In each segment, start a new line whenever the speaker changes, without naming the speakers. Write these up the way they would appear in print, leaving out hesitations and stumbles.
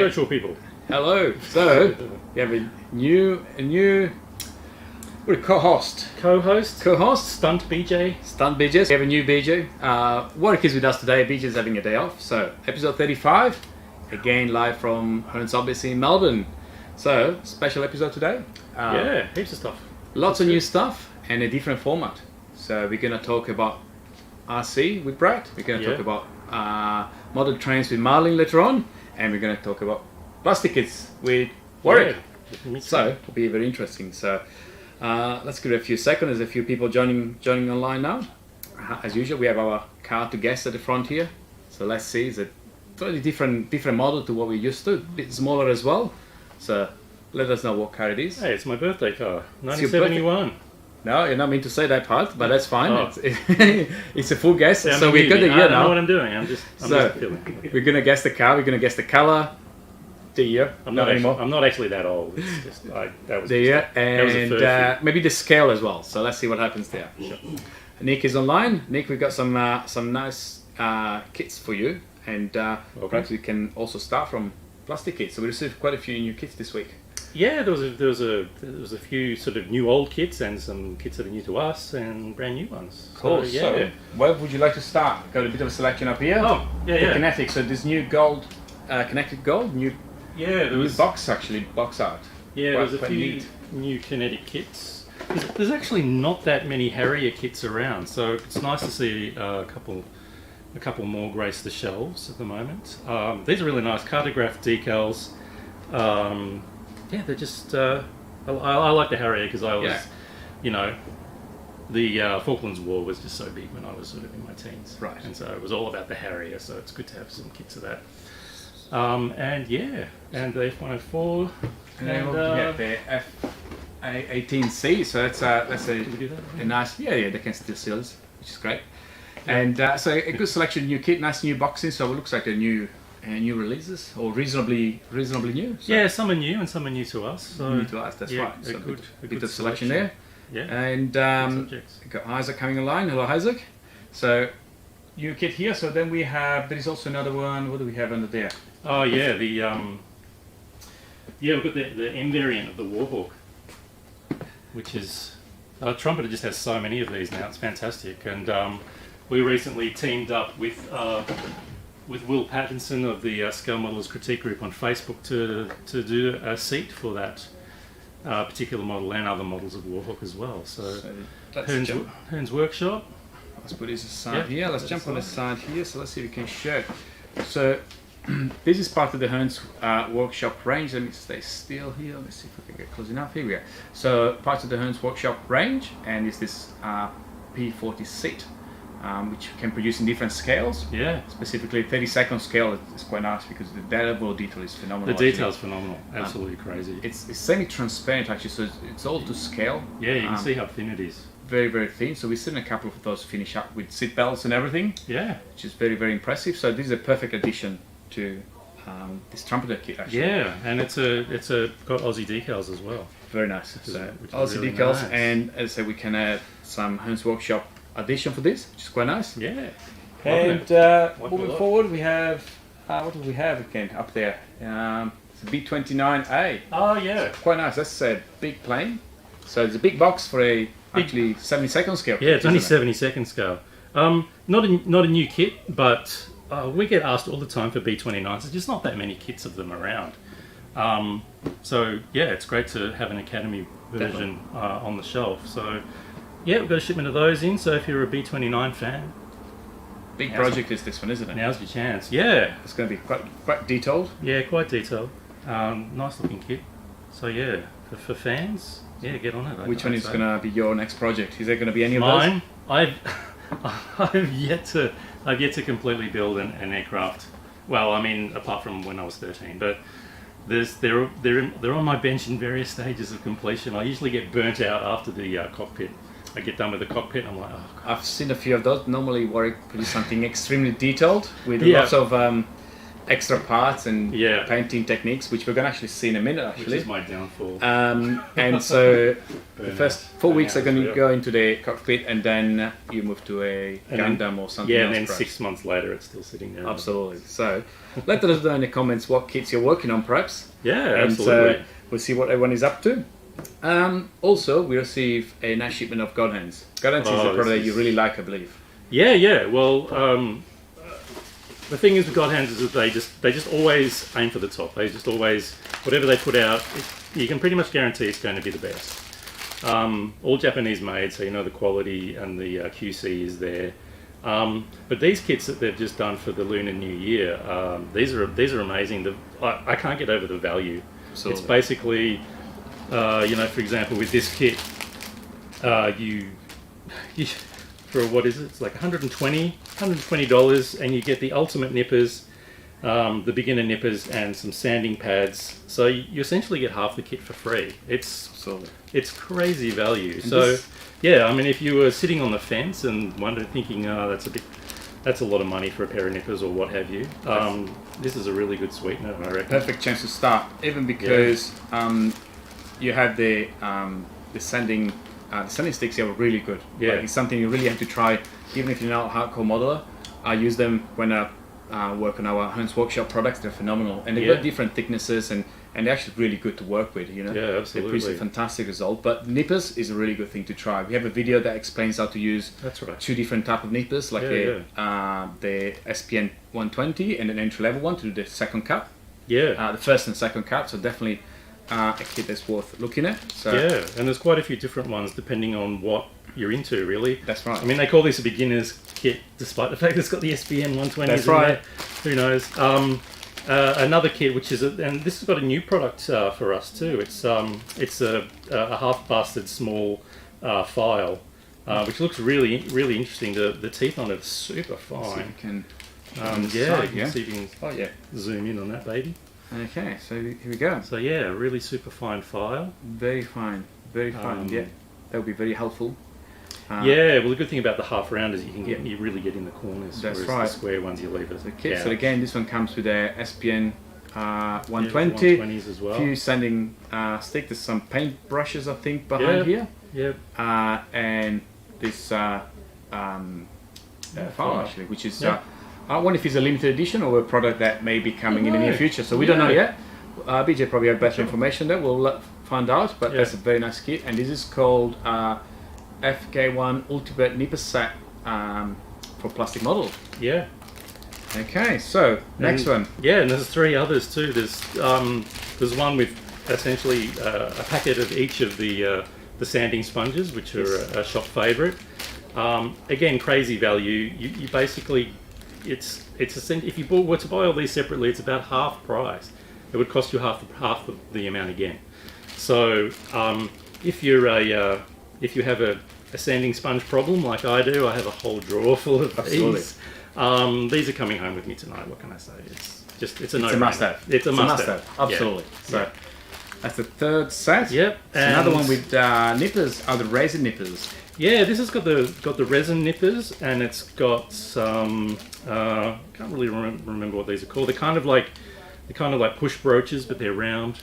virtual people.
Hello. So we have a new co-host.
Stunt BJ.
Stunt BJ. We have a new BJ. Warwick is with us today. BJ is having a day off. So episode 35, again live from Hearns WorkShop in Melbourne. So special episode today.
Yeah, heaps of stuff.
Lots of new stuff and a different format. So we're going to talk about RC with Brad. We're going to talk about model trains with Marlin later on, and we're going to talk about plastic kits with Warwick.
Yeah,
so it'll be very interesting. So let's give it a few seconds. There's a few people joining online now. As usual, we have our car to guest at the front here. So let's see. It's a totally different model to what we're used to. A bit smaller as well. So let us know what car it is.
Hey, it's my birthday car, 1971.
No, you're not meant to say that part, but that's fine. Oh. It's a full guess.
Yeah,
so we've got the year now.
I don't know what I'm doing. I'm just feeling.
We're going to guess the car. We're going to guess the colour, the year.
I'm not actually that old. It's just that was
the year and maybe the scale as well. So let's see what happens there. Sure. Nick is online. Nick, we've got some nice kits for you, and perhaps we can also start from plastic kits. So we received quite a few new kits this week.
Yeah, there was a few sort of new old kits and some kits that are new to us and brand new ones.
Cool. So where would you like to start? Got a bit of a selection up here.
Oh, yeah.
Kinetic. So this new gold, connected gold, new box art.
Yeah, there's a few new kinetic kits. There's actually not that many Harrier kits around, so it's nice to see a couple more grace the shelves at the moment. These are really nice cartograph decals. Yeah, they're just. I like the Harrier because I was, the Falklands War was just so big when I was sort of in my teens.
Right.
And so it was all about the Harrier, so it's good to have some kits of that. And the F104.
And the F18C, so that's a nice, they can still seals, which is great. Yeah. And so a good selection of new kit, nice new boxes, so it looks like they're new releases, or reasonably new. So.
Yeah, some are new and some are new to us. So
new to us, that's right. So a bit of selection there.
Yeah.
And we've got Isaac coming online. Hello, Isaac. So new kit here. So then there is also another one. What do we have under there?
Oh yeah, we've got the M variant of the Warhawk, which is Trumpeter just has so many of these now. It's fantastic, and we recently teamed up with Will Pattinson of the Scale Modelers Critique Group on Facebook to do a seat for that particular model and other models of Warhawk as well. So Hearns WorkShop.
Let's put this aside here. Let's jump on the side here. So let's see if we can show. So this is part of the Hearns WorkShop range. Let me stay still here. Let's see if I can get close enough. Here we go. So part of the Hearns WorkShop range, and it's this P40 seat. Which can produce in different scales.
Yeah.
Specifically 30-second scale is quite nice because the level of detail is phenomenal.
The detail is phenomenal. Absolutely crazy.
It's semi-transparent actually, so it's all to scale.
Yeah, you can see how thin it is.
Very, very thin. So we've seen a couple of those finish up with seat belts and everything.
Yeah.
Which is very, very impressive. So this is a perfect addition to this Trumpeter kit actually.
Yeah, and it's got Aussie decals as well.
Very nice.
Which is
Aussie
really
decals,
nice.
And as I said, we can add some Hearns WorkShop addition for this, which is quite nice.
Yeah.
And moving forward, we have what do we have again up there? It's a B29A.
Oh yeah.
It's quite nice. That's a big plane. So it's a big box for actually 70-second scale.
Yeah, it's only 70-second scale. Not a new kit, but we get asked all the time for B29s. There's just not that many kits of them around. So yeah, it's great to have an Academy version on the shelf. So. Yeah, we've got a shipment of those in, so if you're a B29 fan...
Big project is this one, isn't it?
Now's your chance, yeah.
It's going to be quite detailed.
Yeah, quite detailed. Nice looking kit. So yeah, for fans, get on it.
Which one is going to be your next project? Is there going to be any of those?
Mine? I've yet to completely build an aircraft. Well, I mean, apart from when I was 13, but they're on my bench in various stages of completion. I usually get burnt out after the cockpit. I get done with the cockpit and I'm like, oh God.
I've seen a few of those. Normally Warwick produces something extremely detailed with lots of extra parts and
Yeah.
painting techniques, which we're going to actually see in a minute,
Which
actually.
is my downfall.
And so the
Burnout.
first 4 weeks are going to
Burnout,
go into the cockpit, and then you move to a
And then-
Gundam or something
Yeah,
else.
and then
perhaps.
6 months later, it's still sitting there.
Absolutely. So let us know in the comments what kits you're working on, perhaps.
Yeah,
And
absolutely.
we'll see what everyone is up to. Also, we receive a nice shipment of Godhands. Godhands is a
Oh,
product
this
that you
is-
really like, I believe.
Yeah. Well, the thing is with Godhands is that they just always aim for the top. They just always, whatever they put out, you can pretty much guarantee it's going to be the best. All Japanese made, so you know the quality and the QC is there. But these kits that they've just done for the Lunar New Year, these are amazing. I can't get over the value.
Absolutely.
It's basically, for example, with this kit, you for what is it? It's like $120, and you get the ultimate nippers, the beginner nippers, and some sanding pads. So you essentially get half the kit for free.
Absolutely.
It's crazy value.
And
So
this-
yeah, I mean, if you were sitting on the fence and thinking, that's a lot of money for a pair of nippers or what have you, this is a really good sweetener, I reckon.
Perfect chance to start, even because you have the sanding sticks here are really good.
Yeah.
Like, it's something you really have to try, even if you're not a hardcore modeler. I use them when I work on our Hearns WorkShop products. They're phenomenal, and they've got different thicknesses, and they're actually really good to work with. You know,
Yeah,
they
absolutely.
produce a fantastic result. But nippers is a really good thing to try. We have a video that explains how to use
That's right.
2 different type of nippers, like the SPN 120 and an entry level one to do the second cut.
Yeah.
The first and second cut, so definitely a kit that's worth looking at. So
Yeah, and there's quite a few different ones depending on what you're into, really.
that's right.
I mean, they call this a beginner's kit, despite the fact it's got the SPN 120s
That's
in
right.
there. Who knows? Another kit, which is, and this has got a new product for us too. It's a half-busted small file, which looks really interesting. The teeth on it are super
So you
fine.
can
Yeah,
side,
you can see if you can
Oh yeah.
zoom in on that baby.
Okay, so here we go.
So yeah, really super fine file.
Very fine, very fine. Yeah, that would be very helpful.
Yeah, well, the good thing about the half round is you really get in the corners.
That's
whereas
right.
The square ones you leave as a
Okay,
couch.
so again, this one comes with a SPN 120.
120s as well.
Few sanding stick. There's some paint brushes, I think, behind here,
Yep.
and this file
file.
actually, which is.
Yeah.
I wonder if it's a limited edition or a product that may be coming in the near
know.
future. So we don't know
Yeah.
yet. BJ probably have better information there. We'll find out. But
Yeah.
that's a very nice kit, and this is called FK1 Ultimate Nipper Set for plastic model.
Yeah.
Okay, so next
And-
one.
Yeah, and there's 3 others too. There's one with essentially a packet of each of the sanding sponges, which are a shop favourite. Again, crazy value. You basically, if you were to buy all these separately, it's about half price. It would cost you half the amount again. So if you have a sanding sponge problem like I do, I have a whole drawer full of
Absolutely.
these. These are coming home with me tonight. What can I say? It's a no.
It's a must-have.
It's a must-have.
Absolutely.
Yeah.
So that's the third set.
Yep.
So another
and-
one with nippers are the resin nippers.
Yeah, this has got the resin nippers, and it's got some. Can't really remember what these are called. They're kind of like push brooches, but they're round.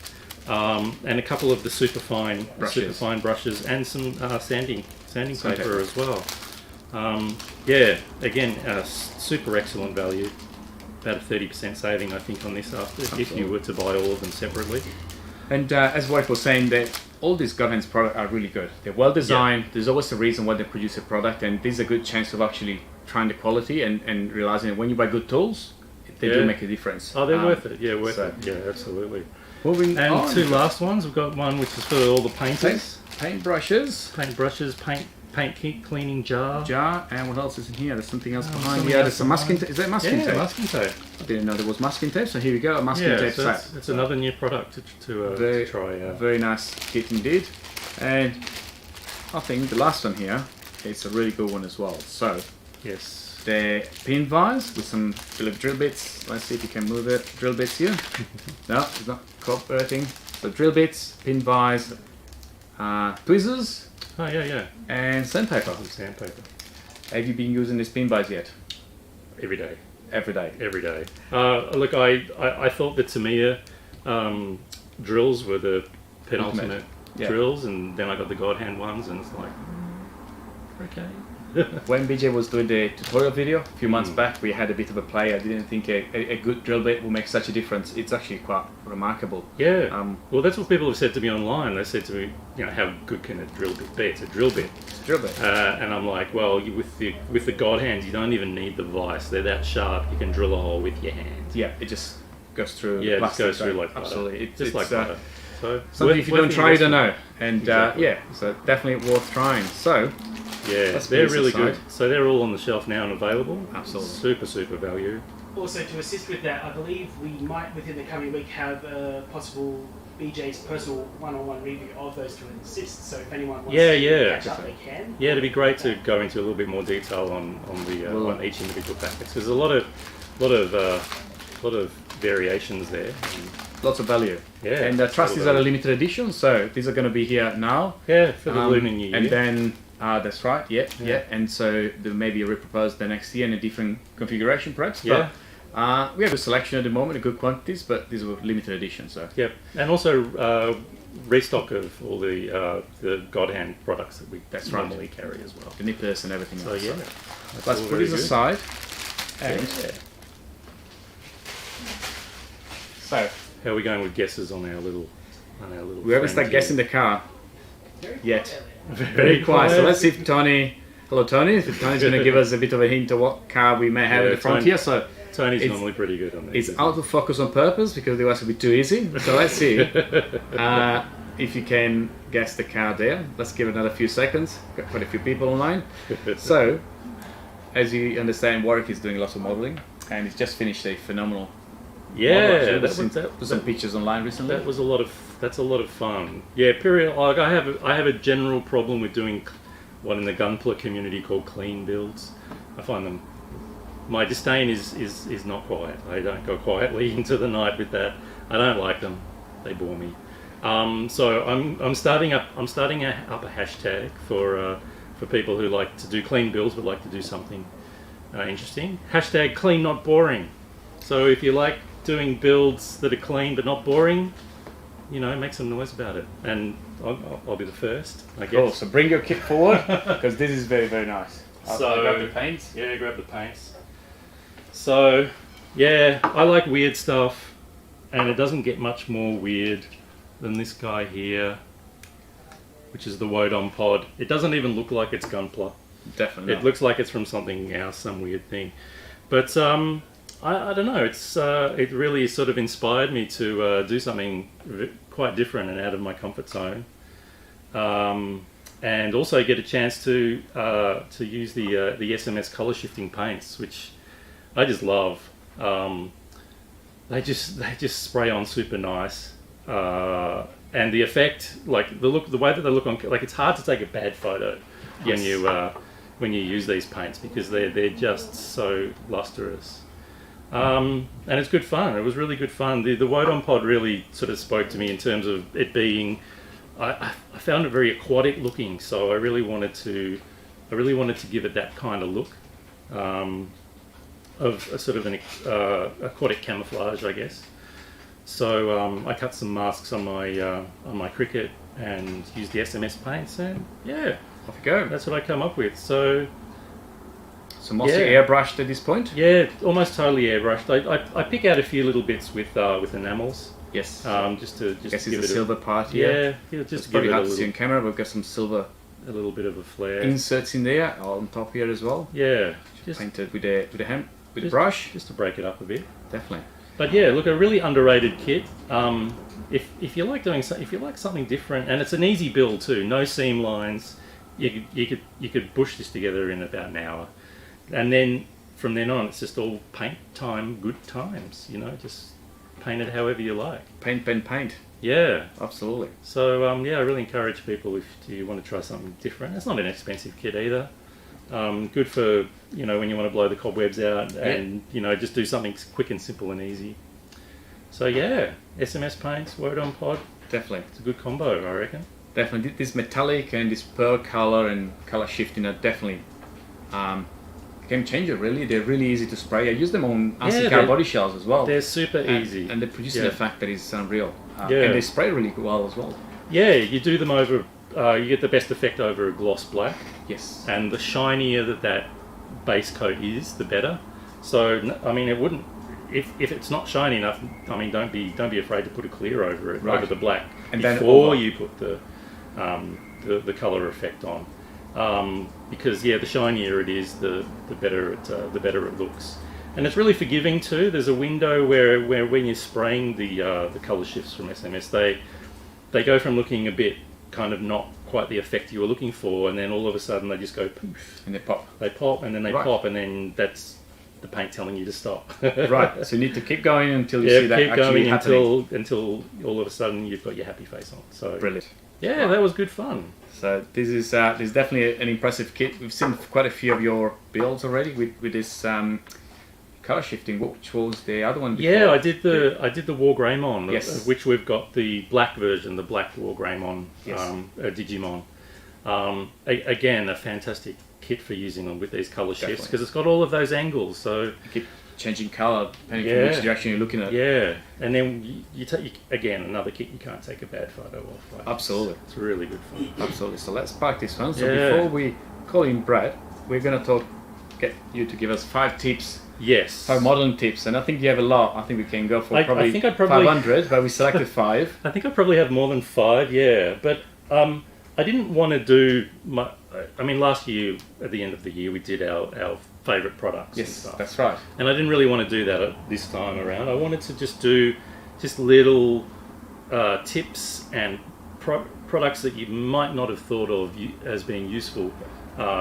And a couple of the superfine brushes, and some sanding paper as well. Yeah, again, super excellent value. About a 30% saving, I think, on this if you were to buy all of them separately.
And as Warwick was saying, that all these Godhands products are really good. They're well designed. Yeah. There's always a reason why they produce a product, and this is a good chance of actually trying the quality and realizing that when you buy good tools, they do make a difference.
Oh, they're worth it. Yeah, worth it. Yeah, absolutely.
Moving
and
on.
2 last ones. We've got one which is for all the painters.
Paint brushes.
Paint cleaning jar.
And what else is in here? There's something else behind here. There's some masking tape. Is that masking tape?
Yeah, masking tape.
I didn't know there was masking tape, so here we go, a masking tape
so
set.
it's another new product to try.
Very nice kit indeed. And I think the last one here is a really good one as well. So,
yes,
the pin vise with some drill bits. Let's see if you can move it. Drill bits here. No, it's not cooperating. So drill bits, pin vise, tweezers.
Oh yeah.
And sandpaper.
Sandpaper.
Have you been using this pin vise yet?
Every day.
every day.
Every day. Look, I thought the Tamiya drills were the penultimate drills, and then I got the Godhand ones, and it's like, okay.
When BJ was doing the tutorial video a few months back, we had a bit of a play. I didn't think a good drill bit will make such a difference. It's actually quite remarkable.
Yeah. Well, that's what people have said to me online. They said to me, how good can a drill bit be? It's a drill bit.
It's a drill bit.
And I'm like, well, with the Godhands, you don't even need the vice. They're that sharp. You can drill a hole with your hand.
Yeah, it just goes through.
Yeah, it just
plastic,
goes through like butter.
absolutely.
Just like butter. So
something if you don't try, you don't know. And
exactly.
So definitely worth trying. So.
Yeah, they're really good. So they're all on the shelf now and available.
Absolutely.
Super value.
Also, to assist with that, I believe we might, within the coming week, have a possible BJ's personal one-on-one review of those to assist. So if anyone wants to catch up, they can.
Yeah, it'd be great to go into a little bit more detail on each individual packet. Because there's a lot of variations there.
Lots of value.
Yeah.
And trust these are a limited edition, so these are going to be here now.
Yeah, for the Lunar New Year.
And then. That's right, yeah. And so there may be reproposed the next year in a different configuration perhaps.
Yeah.
But we have a selection at the moment, good quantities, but these were limited editions. So.
Yep. And also restock of all the Godhand products that we normally carry as well.
The nippers and everything else.
So yeah.
Let's put these aside. And so
how are we going with guesses on our little
we haven't started guessing the car yet.
Very
quiet. So let's see if Tony. Hello, Tony. If Tony's going to give us a bit of a hint of what car we may have at the front here. So
Tony's normally pretty good on this.
It's out of focus on purpose because otherwise it'll be too easy. So let's see if you can guess the car there. Let's give it another few seconds. Got quite a few people online. So, as you understand, Warwick is doing lots of modelling, and he's just finished a phenomenal.
Yeah,
that was some pictures online recently.
That's a lot of fun. Yeah, like I have a general problem with doing what in the gunpla community called clean builds. I find them. My disdain is not quiet. I don't go quietly into the night with that. I don't like them. They bore me. So I'm starting up a hashtag for people who like to do clean builds but like to do something interesting. Hashtag clean not boring. So if you like doing builds that are clean but not boring, make some noise about it, and I'll be the first, I guess.
Cool. So bring your kit forward because this is very, very nice. I'll grab the paints.
Yeah, grab the paints. So, yeah, I like weird stuff, and it doesn't get much more weird than this guy here, which is the Wodon pod. It doesn't even look like it's gunpla.
Definitely.
It looks like it's from something else, some weird thing. But I don't know. It really sort of inspired me to do something quite different and out of my comfort zone, and also get a chance to use the SMS color shifting paints, which I just love. They just spray on super nice, and the effect, like the way that they look on, like it's hard to take a bad photo when you use these paints because they're just so lustrous. And it's good fun. It was really good fun. The Wodon pod really sort of spoke to me in terms of it being. I found it very aquatic looking, so I really wanted to give it that kind of look, of a sort of an aquatic camouflage, I guess. So I cut some masks on my cricket and used the SMS paints, and yeah,
off you go.
That's what I come up with. So
mostly airbrushed at this point?
Yeah, almost totally airbrushed. I pick out a few little bits with enamels.
Yes.
Just to
guess
give
it's a silver part
here. Yeah, just
it's
to give it
hard to see on camera. We've got some silver.
A little bit of a flare.
Inserts in there on top here as well.
Yeah.
Just painted with a brush.
Just to break it up a bit.
Definitely.
But yeah, look, a really underrated kit. If you like something different, and it's an easy build too. No seam lines. You could bush this together in about an hour. And then from then on, it's just all paint time, good times. Just paint it however you like.
Paint.
Yeah,
absolutely.
So I really encourage people if you want to try something different. It's not an expensive kit either. Good for when you want to blow the cobwebs out and just do something quick and simple and easy. So yeah, SMS paints, Wodon pod.
Definitely,
it's a good combo, I reckon.
Definitely, this metallic and this pearl color and color shifting are definitely. game changer, really. They're really easy to spray. I use them on
Yeah,
RC car body shells as well.
They're super easy.
And they produce an effect that is unreal.
Yeah.
And they spray really well as well.
Yeah, you do them over, you get the best effect over a gloss black.
Yes.
And the shinier that base coat is, the better. So, I mean, it wouldn't, if it's not shiny enough, I mean, don't be afraid to put a clear over it, over the black,
and
before you put the colour effect on. Because yeah, the shinier it is, the better it looks, and it's really forgiving too. There's a window where when you're spraying the colour shifts from SMS, they go from looking a bit kind of not quite the effect you were looking for, and then all of a sudden they just go poof,
and they pop.
They pop, and then they pop, and then that's the paint telling you to stop.
Right. So you need to keep going until you see that
keep
actually
going
happening.
until all of a sudden you've got your happy face on. So
Brilliant.
Yeah, that was good fun.
So this is definitely an impressive kit. We've seen quite a few of your builds already with this color shifting. Which was the other one before?
Yeah, I did the War Greymon,
yes.
of which we've got the black version, the black War Greymon,
yes.
Digimon. Again, a fantastic kit for using them with these color shifts because it's got all of those angles. So
you keep changing color depending on which direction you're looking at.
Yeah, and then you take again another kit you can't take a bad photo of. Right?
Absolutely,
it's really good fun.
Absolutely. So let's practice one. So before we call in Brad, we're gonna get you to give us 5 tips.
Yes.
5 modeling tips, and I think you have a lot. I think we can go for probably 500, but we selected 5.
I think I probably have more than 5. Yeah, but I didn't want to do my. I mean, last year at the end of the year we did our favourite products.
Yes, and stuff. That's right.
And I didn't really want to do that this time around. I wanted to just do little tips and products that you might not have thought of as being useful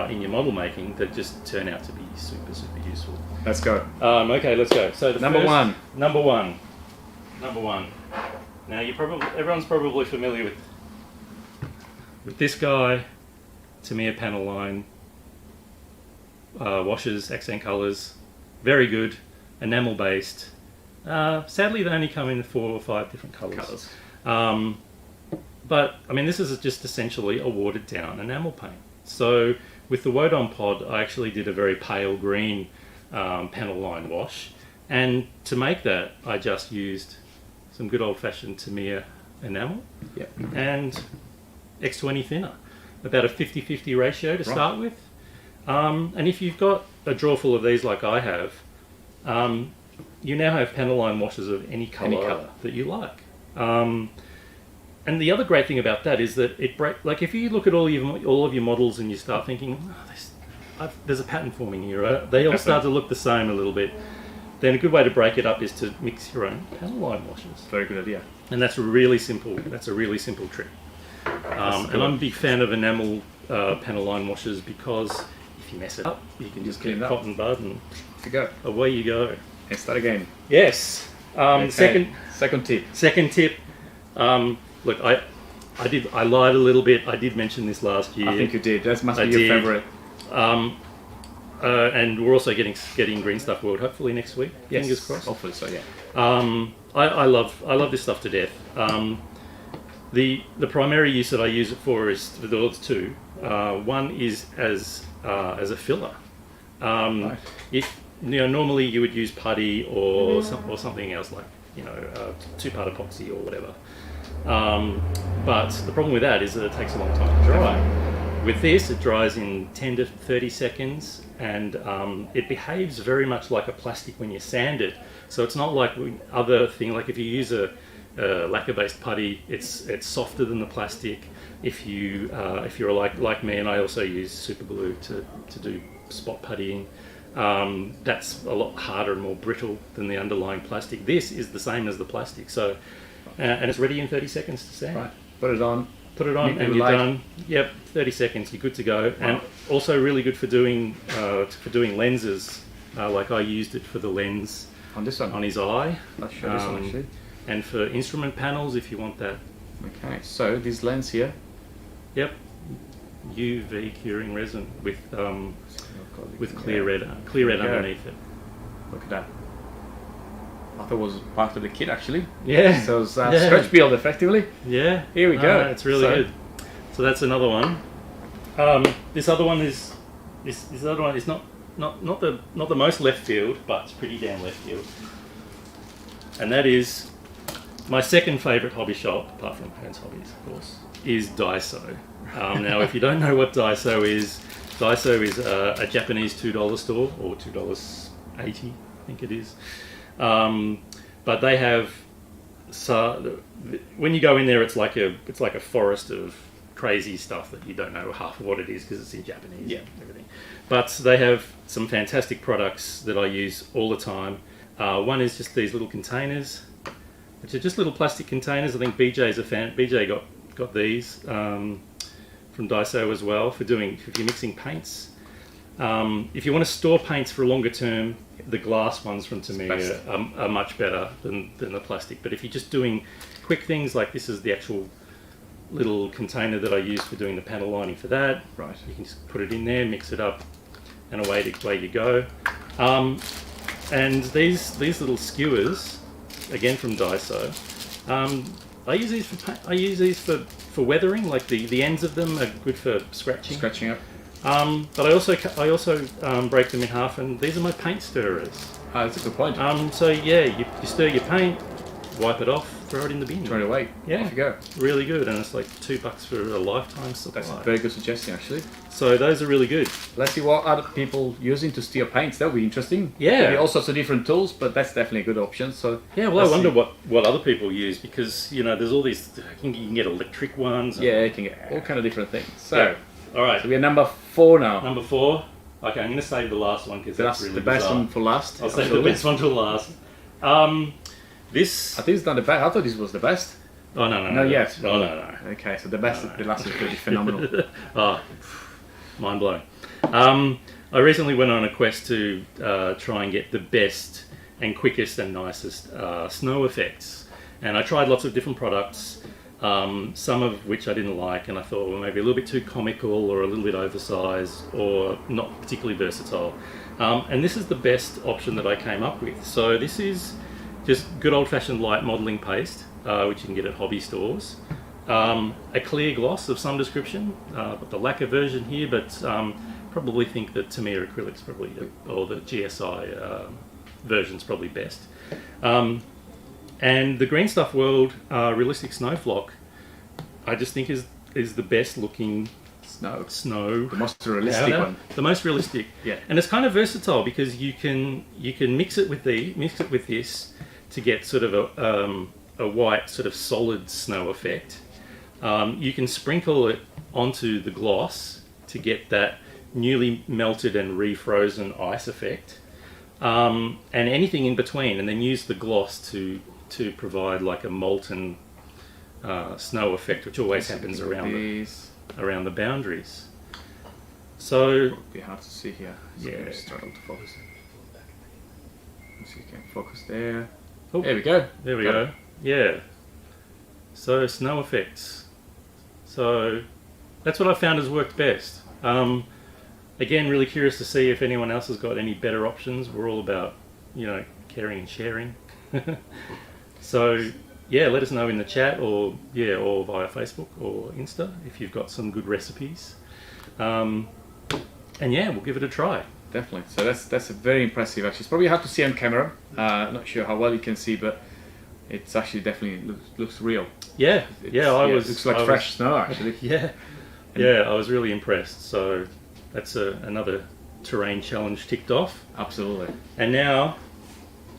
in your model making that just turn out to be super useful.
Let's go.
Okay, let's go. So the
Number one.
Number one. Now everyone's probably familiar with this guy, Tamiya panel line, washes, accent colours, very good, enamel based. Sadly, they only come in 4 or 5 different colours. But I mean, this is just essentially a watered down enamel paint. So with the Wodon pod, I actually did a very pale green panel line wash, and to make that, I just used some good old fashioned Tamiya enamel and X20 thinner, about a 50-50 ratio to start with. And if you've got a drawer full of these like I have, you now have panel line washes of any colour that you like. And the other great thing about that is that like if you look at all of your models and you start thinking, there's a pattern forming here, they all start to look the same a little bit, then a good way to break it up is to mix your own panel line washes.
Very good idea.
And that's a really simple trick. And I'm a big fan of enamel panel line washes because if you mess it up, you can just get cotton bud and away you go.
Let's start again.
Yes.
Second tip.
Second tip. Look, I lied a little bit. I did mention this last year.
I think you did. That must be your favourite.
And we're also getting Green Stuff World hopefully next week.
Yes.
Fingers crossed.
Hopefully so. Yeah.
I love this stuff to death. The primary use that I use it for is there's 2. One is as a filler.
Right.
If normally you would use putty or something else like 2-part epoxy or whatever. But the problem with that is that it takes a long time to dry. With this, it dries in 10 to 30 seconds, and it behaves very much like a plastic when you sand it. So it's not like other thing. Like if you use a lacquer-based putty, it's softer than the plastic. If you're like me, and I also use super glue to do spot puttying, that's a lot harder and more brittle than the underlying plastic. This is the same as the plastic, so and it's ready in 30 seconds to sand.
Right. Put it on,
and you're done. Yep, 30 seconds, you're good to go. Wow. And also really good for doing lenses. Like I used it for the lens
on this one,
on his eye.
I'll show this one actually.
And for instrument panels, if you want that.
Okay, so this lens here.
Yep, UV curing resin with clear red underneath it.
Look at that. I thought it was part of the kit actually.
Yeah.
So it's stretch build effectively.
Yeah.
Here we go.
It's really good. So that's another one. This other one is not not the most left field, but it's pretty damn left field. And that is my second favourite hobby shop, apart from Hearns Hobbies, of course, is Daiso. Now, if you don't know what Daiso is a Japanese $2 store, or $2.80, I think it is. But they have, so when you go in there, it's like a forest of crazy stuff that you don't know half of what it is because it's in Japanese and everything. But they have some fantastic products that I use all the time. One is just these little containers, which are just little plastic containers. I think BJ's a fan. BJ got these from Daiso as well if you're mixing paints. If you want to store paints for a longer term, the glass ones from Tamiya are much better than the plastic. But if you're just doing quick things, like this is the actual little container that I use for doing the panel lining for that.
Right.
You can just put it in there, mix it up, and away you go. And these little skewers, again from Daiso, I use these for weathering. Like the ends of them are good for scratching.
Scratching up.
But I also break them in half, and these are my paint stirrers.
That's a good point.
So yeah, you stir your paint, wipe it off, throw it in the bin.
Throw it away.
Yeah,
Off you go.
Really good, and it's like $2 for a lifetime supply.
That's a very good suggestion, actually.
So those are really good.
Let's see what other people using to steer paints. That would be interesting.
Yeah.
There'll be all sorts of different tools, but that's definitely a good option. So
yeah, well, I wonder what other people use, because there's all these. You can get electric ones.
Yeah, you can get all kind of different things. So,
yeah. All right.
So we're number 4 now.
Number 4. Okay, I'm going to save the last one because that's really
the best
bizarre.
one for last.
I'll save the best one till last. This.
I think it's not the best. I thought this was the best.
Oh no.
Not yet.
Oh no.
Okay, so the best, the last is pretty phenomenal.
Oh, mind blowing. I recently went on a quest to try and get the best and quickest and nicest snow effects, and I tried lots of different products. Some of which I didn't like, and I thought, well, maybe a little bit too comical or a little bit oversized or not particularly versatile. And this is the best option that I came up with. So this is just good old-fashioned light modelling paste, which you can get at hobby stores. A clear gloss of some description, but the lacquer version here, but probably think that Tamiya acrylics probably, or the GSI version's probably best. And the Green Stuff World Realistic Snow Flock, I just think is the best looking snow.
The most realistic one.
The most realistic.
Yeah.
And it's kind of versatile because you can mix it with this to get sort of a white sort of solid snow effect. You can sprinkle it onto the gloss to get that newly melted and refrozen ice effect. And anything in between, and then use the gloss to provide like a molten snow effect, which always happens around the boundaries. So
it'll be hard to see here. So
yeah,
struggle to focus. Let's see if you can focus there.
Oh,
there we go.
There we go. Yeah. So snow effects. So that's what I found has worked best. Again, really curious to see if anyone else has got any better options. We're all about, caring and sharing. So yeah, let us know in the chat or via Facebook or Insta if you've got some good recipes. And yeah, we'll give it a try.
Definitely. So that's a very impressive. Actually, it's probably hard to see on camera. Not sure how well you can see, but it's actually definitely looks real.
Yeah,
It looks like fresh snow actually.
Yeah, I was really impressed. So that's another terrain challenge ticked off.
Absolutely.
And now,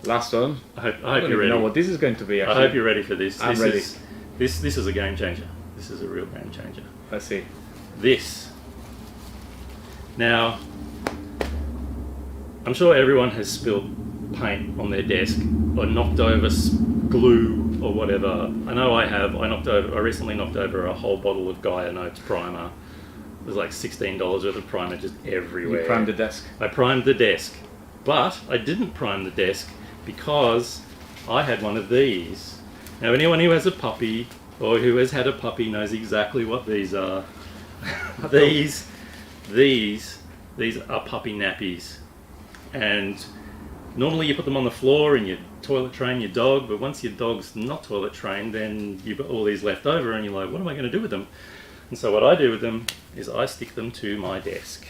last one.
I hope
I don't
you're ready.
know what this is going to be. Actually.
I hope you're ready for this.
I'm ready.
This is a game changer. This is a real game changer.
Let's see.
This. Now, I'm sure everyone has spilled paint on their desk or knocked over glue or whatever. I know I have. I recently knocked over a whole bottle of Gaia Notes primer. It was like $16 worth of primer just everywhere.
You primed the desk.
I primed the desk, but I didn't prime the desk because I had one of these. Now, anyone who has a puppy or who has had a puppy knows exactly what these are. These are puppy nappies, and normally you put them on the floor and you toilet train your dog, but once your dog's not toilet trained, then you've got all these left over and you're like, what am I going to do with them? And so what I do with them is I stick them to my desk.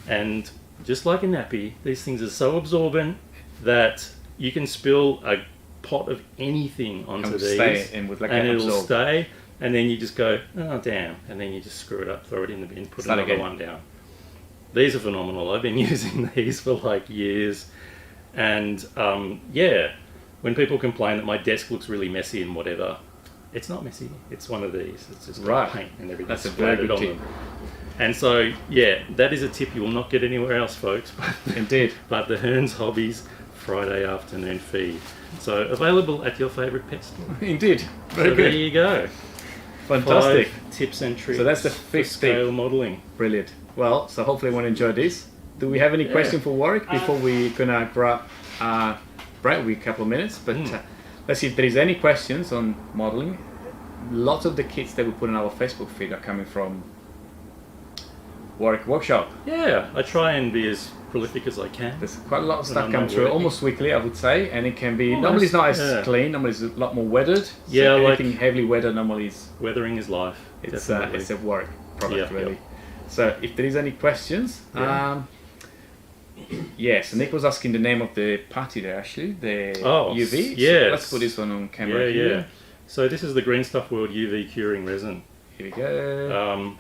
And just like a nappy, these things are so absorbent that you can spill a pot of anything onto
And
these,
stay and with like
and
that
it'll
absorb.
stay. And then you just go, oh damn, and then you just screw it up, throw it in the bin, put
Start
another
again.
one down. These are phenomenal. I've been using these for like years, and yeah, when people complain that my desk looks really messy and whatever, it's not messy. It's one of these. It's just
Right.
paint and everything.
That's a very
splattered
good
on
tip.
them. And so, yeah, that is a tip you will not get anywhere else, folks.
Indeed.
But the Hearns Hobbies Friday afternoon feed. So available at your favourite pet store.
Indeed. Very
So
good.
there you go.
Fantastic.
5 tips and tricks.
So that's the
for
fifth
scale modelling.
Brilliant. Well, so hopefully everyone enjoyed this. Do we have any question for Warwick before we're gonna grab break with a couple of minutes? But let's see if there is any questions on modelling. Lots of the kits that we put on our Facebook feed are coming from Warwick Workshop.
Yeah, I try and be as prolific as I can.
There's quite a lot of
When
stuff
I'm
coming
not
through,
working.
almost weekly, I would say, and it can be
Almost,
normally it's not as
yeah.
clean. Normally it's a lot more weathered.
Yeah,
so
like-
anything heavily weathered normally is
Weathering is life.
it's
Definitely.
a work product
Yeah,
really.
yeah.
So if there is any questions,
Yeah.
yes, Nick was asking the name of the party there actually, the
Oh,
UV.
yes.
So let's put this one on camera
Yeah,
here.
yeah. So this is the Green Stuff World UV curing resin.
Here we go.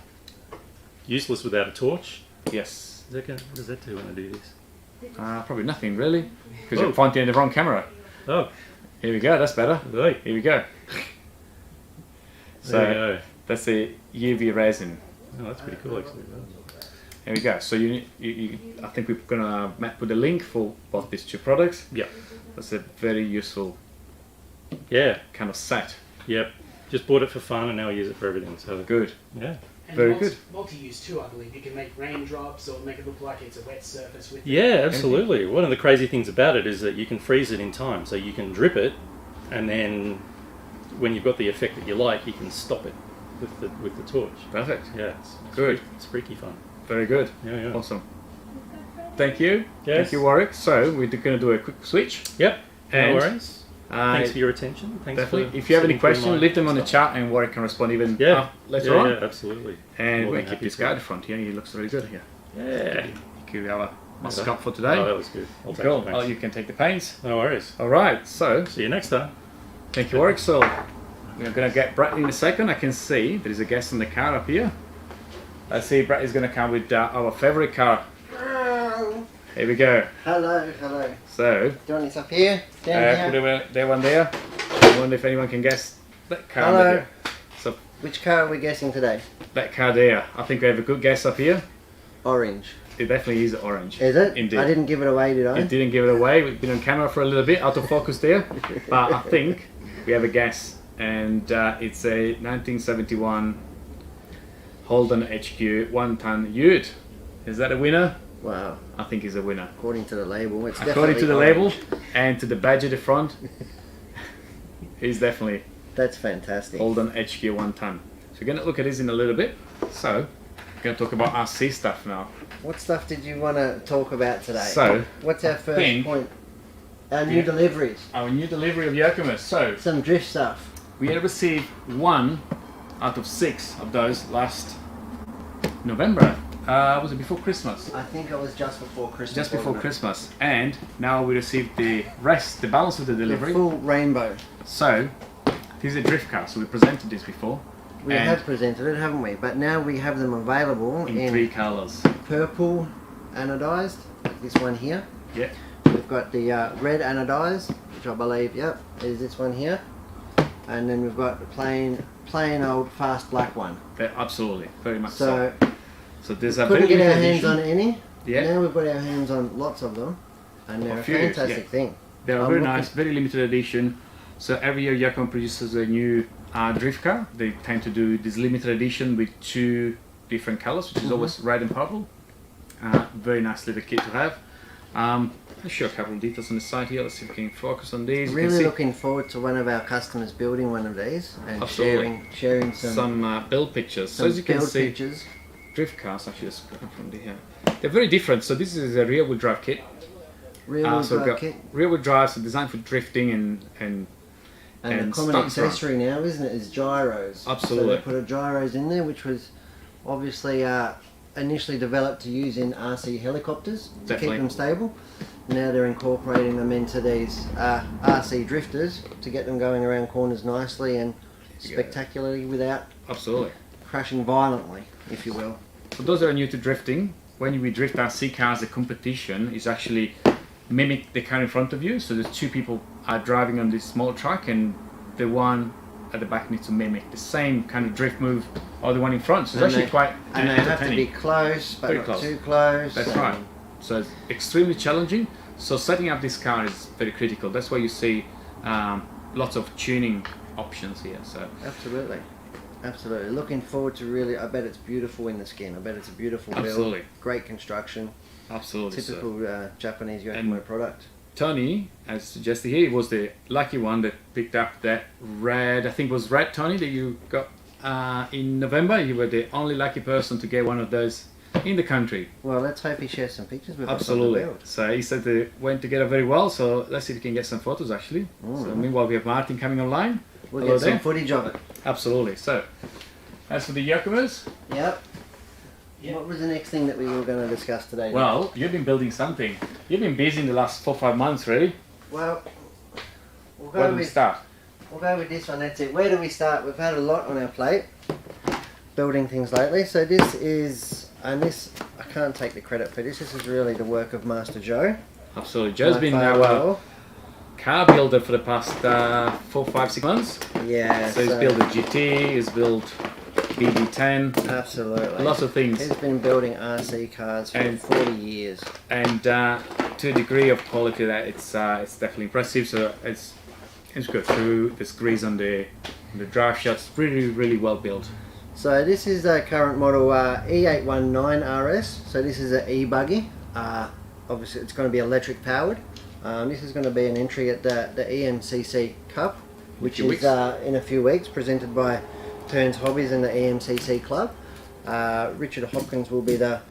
Useless without a torch.
Yes.
What does that do when I do this?
Probably nothing really, because
Oh.
you're pointing in the wrong camera.
Oh,
Here we go. That's better.
right.
Here we go. So
There you go.
that's the UV resin.
Oh, that's pretty cool actually.
Here we go. So you I think we're gonna put a link for both these two products.
Yeah.
That's a very useful
Yeah.
kind of set.
Yep. Just bought it for fun and now I use it for everything. So
Good.
yeah.
And
Very good.
Multi-use too, I believe. You can make raindrops or make it look like it's a wet surface with
Yeah, absolutely. One of the crazy things about it is that you can freeze it in time. So you can drip it, and then when you've got the effect that you like, you can stop it with the torch.
Perfect.
Yeah, it's
Good.
It's freaky fun.
Very good.
Yeah, yeah.
Awesome. Thank you.
Yes.
Thank you, Warwick. So we're going to do a quick switch.
Yep.
And,
no worries. Thanks for your attention. Thanks
Definitely.
for
If you have any
sitting through
questions,
my
leave them on the
stuff.
chat, and Warwick can respond even
Yeah.
later on.
Yeah, absolutely.
And
More
we'll
than
keep
happy
this
to.
guy at the front here. He looks really good here.
Yeah.
Thank you. Our mascot
Yeah.
for today.
Oh, that was good. I'll take
Cool.
it.
Oh,
Thanks.
you can take the paints.
No worries.
All right. So
See you next time.
thank you, Warwick. So we're going to get Brett in a second. I can see there is a guest in the car up here. Let's see. Brett is going to come with our favorite car. Here we go.
Hello, hello.
So
Do you want this up here? Down
put
here?
there one there. I wonder if anyone can guess that car
Hello.
there. So
Which car are we guessing today?
that car there. I think we have a good guess up here.
Orange.
It definitely is orange.
Is it?
Indeed.
I didn't give it away, did I?
It didn't give it away. We've been on camera for a little bit, out of focus there. But I think we have a guess. And it's a 1971 Holden HQ 1-ton Ute. Is that a winner?
Wow.
I think he's a winner.
According to the label, it's
According to the
definitely
label
orange.
and to the badge at the front, he's definitely
That's fantastic.
Holden HQ 1-ton. So we're going to look at this in a little bit. So we're going to talk about RC stuff now.
What stuff did you want to talk about today?
So
what's our first
think-
point? Our new deliveries.
our new delivery of Yokomo. So
Some drift stuff.
we had received 1 out of 6 of those last November. Was it before Christmas?
I think it was just before Christmas.
Just before
wasn't it?
Christmas. And now we received the balance of the
The
delivery.
full rainbow.
So this is a drift car. So we presented this before
We
And-
have presented it, haven't we? But now we have them available
in
in
3 colours.
purple anodized, like this one here.
Yeah.
We've got the red anodized, which I believe, yep, is this one here. And then we've got the plain old fast black one.
Absolutely. Very much so.
So
So there's a
couldn't
very
get our
limited
hands
edition.
on any.
Yeah.
Now we've got our hands on lots of them, and they're a
few,
fantastic
yeah.
thing.
They're
I'm
very
looking-
nice, very limited edition. So every year Yokomo produces a new drift car. They tend to do this limited edition with 2 different colors, which is always red and purple. Very nice little kit to have. I'll show a couple of details on the side here. Let's see if we can focus on these. You can
Really
see
looking forward to one of our customers building one of these and
Absolutely.
sharing some
some build pictures. So
some
as you can
build
see,
pictures.
drift cars actually just grab from the here. They're very different. So this is a rear wheel drive kit.
Rear wheel
So we've
drive
got
kit.
rear wheel drive, so designed for drifting and
And
and
the common
stunts run.
accessory now, isn't it, is gyros.
Absolutely.
So they put a gyros in there, which was obviously initially developed to use in RC helicopters to
Definitely.
keep them stable. Now they're incorporating them into these RC drifters to get them going around corners nicely and spectacularly without
Absolutely.
crashing violently, if you will.
For those that are new to drifting, when we drift RC cars, the competition is actually mimic the car in front of you. So the two people are driving on this small truck, and the one at the back needs to mimic the same kind of drift move or the one in front. So it's actually quite
and they have to
entertaining.
be close, but
Very
not
close.
too close.
That's
and-
right. So it's extremely challenging. So setting up this car is very critical. That's why you see lots of tuning options here. So
Absolutely. Absolutely. Looking forward to really, I bet it's beautiful in the skin. I bet it's a beautiful build.
Absolutely.
Great construction.
absolutely. So
Typical Japanese Yokomo product.
Tony, as suggested here, was the lucky one that picked up that red. I think it was red, Tony, that you got in November. You were the only lucky person to get one of those in the country.
Well, let's hope he shares some pictures with us. of the
Absolutely.
build.
So he said they went together very well. So let's see if we can get some photos actually. So meanwhile, we have Martin coming online.
We'll
Hello
get some
there.
footage of it.
Absolutely. So as for the Yokomos,
Yep.
Yep.
What was the next thing that we were going to discuss today?
well, you've been building something. You've been busy in the last 4 or 5 months, really.
Well, we'll
Where
go
do we
with
start?
we'll go with this one. That's it. Where do we start? We've had a lot on our plate, building things lately. So this is, and this I can't take the credit for this. This is really the work of Master Joe.
Absolutely. Joe's
My
been
father-in-law.
our car builder for the past 4, 5, 6 months.
Yeah.
So he's built a GT, he's built BB10,
Absolutely.
lots of things,
He's been building RC cars for
And-
40 years.
and to a degree of quality that it's definitely impressive. So it's good. Through this grease on the drive shafts, really well built.
So this is the current model E819 RS. So this is an e-buggy. Obviously it's going to be electric powered. This is going to be an entry at the EMCC Cup, which
few
is
weeks.
in a few weeks, presented by Hearns Hobbies and the EMCC Club. Richard Hopkins will be the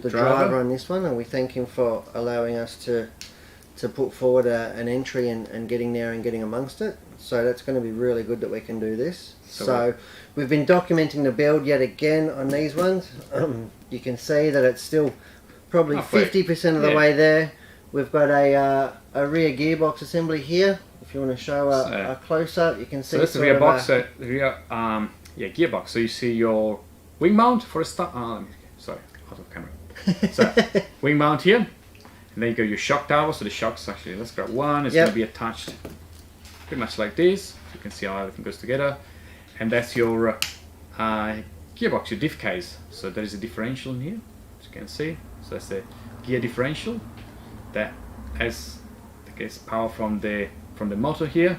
driver on this one, and we thank him for allowing us to put forward an entry and getting there and getting amongst it. So that's going to be really good that we can do this. So we've been documenting the build yet again on these ones. You can see that it's still probably
Halfway.
50% of the
Yeah.
way there. We've got a rear gearbox assembly here. If you want to show a close up, you can see.
So that's the
sort
rear
of
box, gearbox. So you see your wing mount for a start. Sorry, out of camera. So wing mount here, and then you got your shock tower. So the shocks actually, let's grab one. It's
Yep.
going to be attached pretty much like this. You can see how everything goes together, and that's your gearbox, your diff case. So there is a differential in here, as you can see. So that's the gear differential that gets power from the motor here,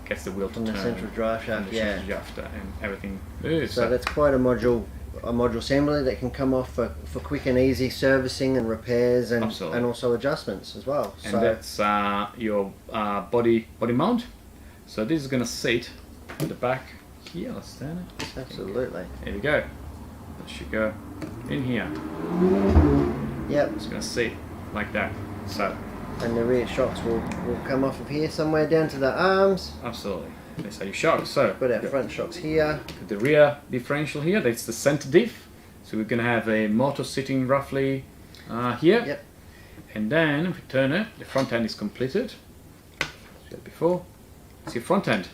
gets the wheel to
from the
turn.
central drive
And
shaft.
the
Yeah.
central shaft and everything moves.
So that's quite a module assembly that can come off for quick and easy servicing and repairs and
Absolutely.
also adjustments as well.
And
So
that's your body mount. So this is going to sit at the back here. Let's turn it.
absolutely.
There we go. That should go in here.
Yep.
It's going to sit like that. So
And the rear shocks will come off of here somewhere down to the arms.
absolutely. That's how you shock. So
Got our front shocks here.
the rear differential here. That's the center diff. So we're going to have a motor sitting roughly here.
Yep.
And then if we turn it, the front end is completed. As we said before, it's your front end,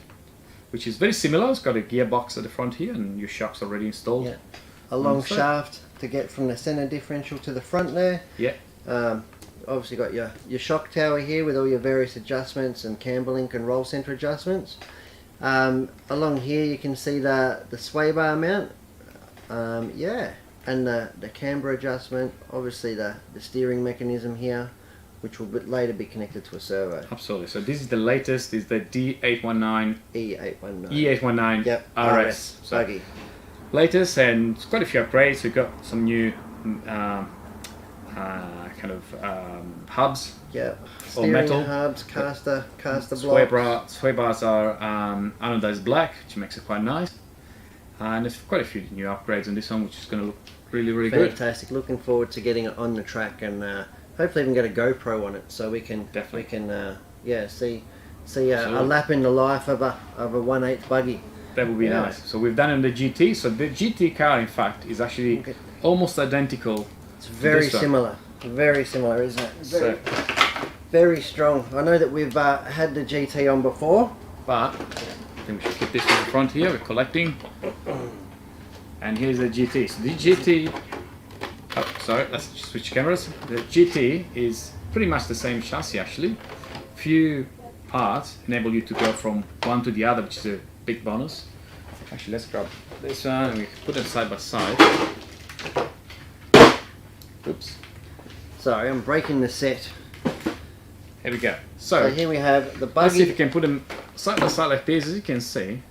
which is very similar. It's got a gearbox at the front here, and your shocks already installed.
Yeah. A long
the side.
shaft to get from the center differential to the front there.
Yeah.
Obviously got your shock tower here with all your various adjustments and camber link and roll center adjustments. Along here you can see the sway bar mount. And the camber adjustment. Obviously the steering mechanism here, which will later be connected to a servo.
Absolutely. So this is the latest. This is the D819
E819.
E819
Yep.
RS. So
Buggy.
latest, and it's quite a few upgrades. We've got some new hubs.
Yep.
All
Steering
metal.
hubs, caster
Sway,
blocks.
sway bars are anodized black, which makes it quite nice. And there's quite a few new upgrades on this one, which is going to look really good.
Fantastic. Looking forward to getting it on the track and hopefully even get a GoPro on it so we can see a
Absolutely.
lap in the life of a 1/8 buggy.
That would be
Yeah.
nice. So we've done it on the GT. So the GT car, in fact, is actually almost identical.
It's very similar, isn't it? Very strong. I know that we've had the GT on before,
but I think we should keep this in the front here. We're collecting, and here's the GT. So the GT. Oh, sorry. Let's switch cameras. The GT is pretty much the same chassis actually. Few parts enable you to go from one to the other, which is a big bonus. Actually, let's grab this one and we put them side by side. Oops.
Sorry, I'm breaking the set.
Here we go.
So here we have the
let's see if
buggy.
you can put them side by side like this. As you can see,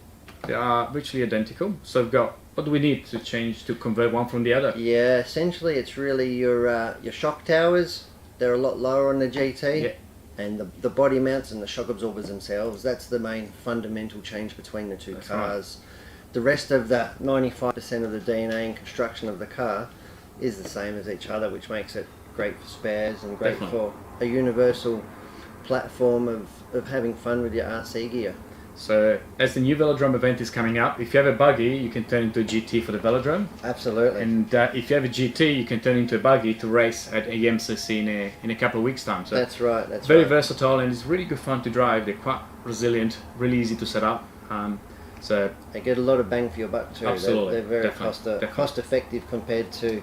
they are virtually identical. So we've got, what do we need to change to convert one from the other?
Yeah, essentially it's really your shock towers. They're a lot lower on the GT.
Yeah.
And the body mounts and the shock absorbers themselves. That's the main fundamental change between the two cars. Right. The rest of the 95% of the DNA and construction of the car is the same as each other, which makes it great for spares and great for a universal platform of having fun with your RC gear.
So as the new Velodrome event is coming up, if you have a buggy, you can turn into a GT for the Velodrome.
Absolutely.
And if you have a GT, you can turn into a buggy to race at EMCC in a couple of weeks' time. So
that's right. That's
very
right.
versatile, and it's really good fun to drive. They're quite resilient, really easy to set up. So
they get a lot of bang for your buck too.
Absolutely.
They're very
Definitely.
cost effective compared to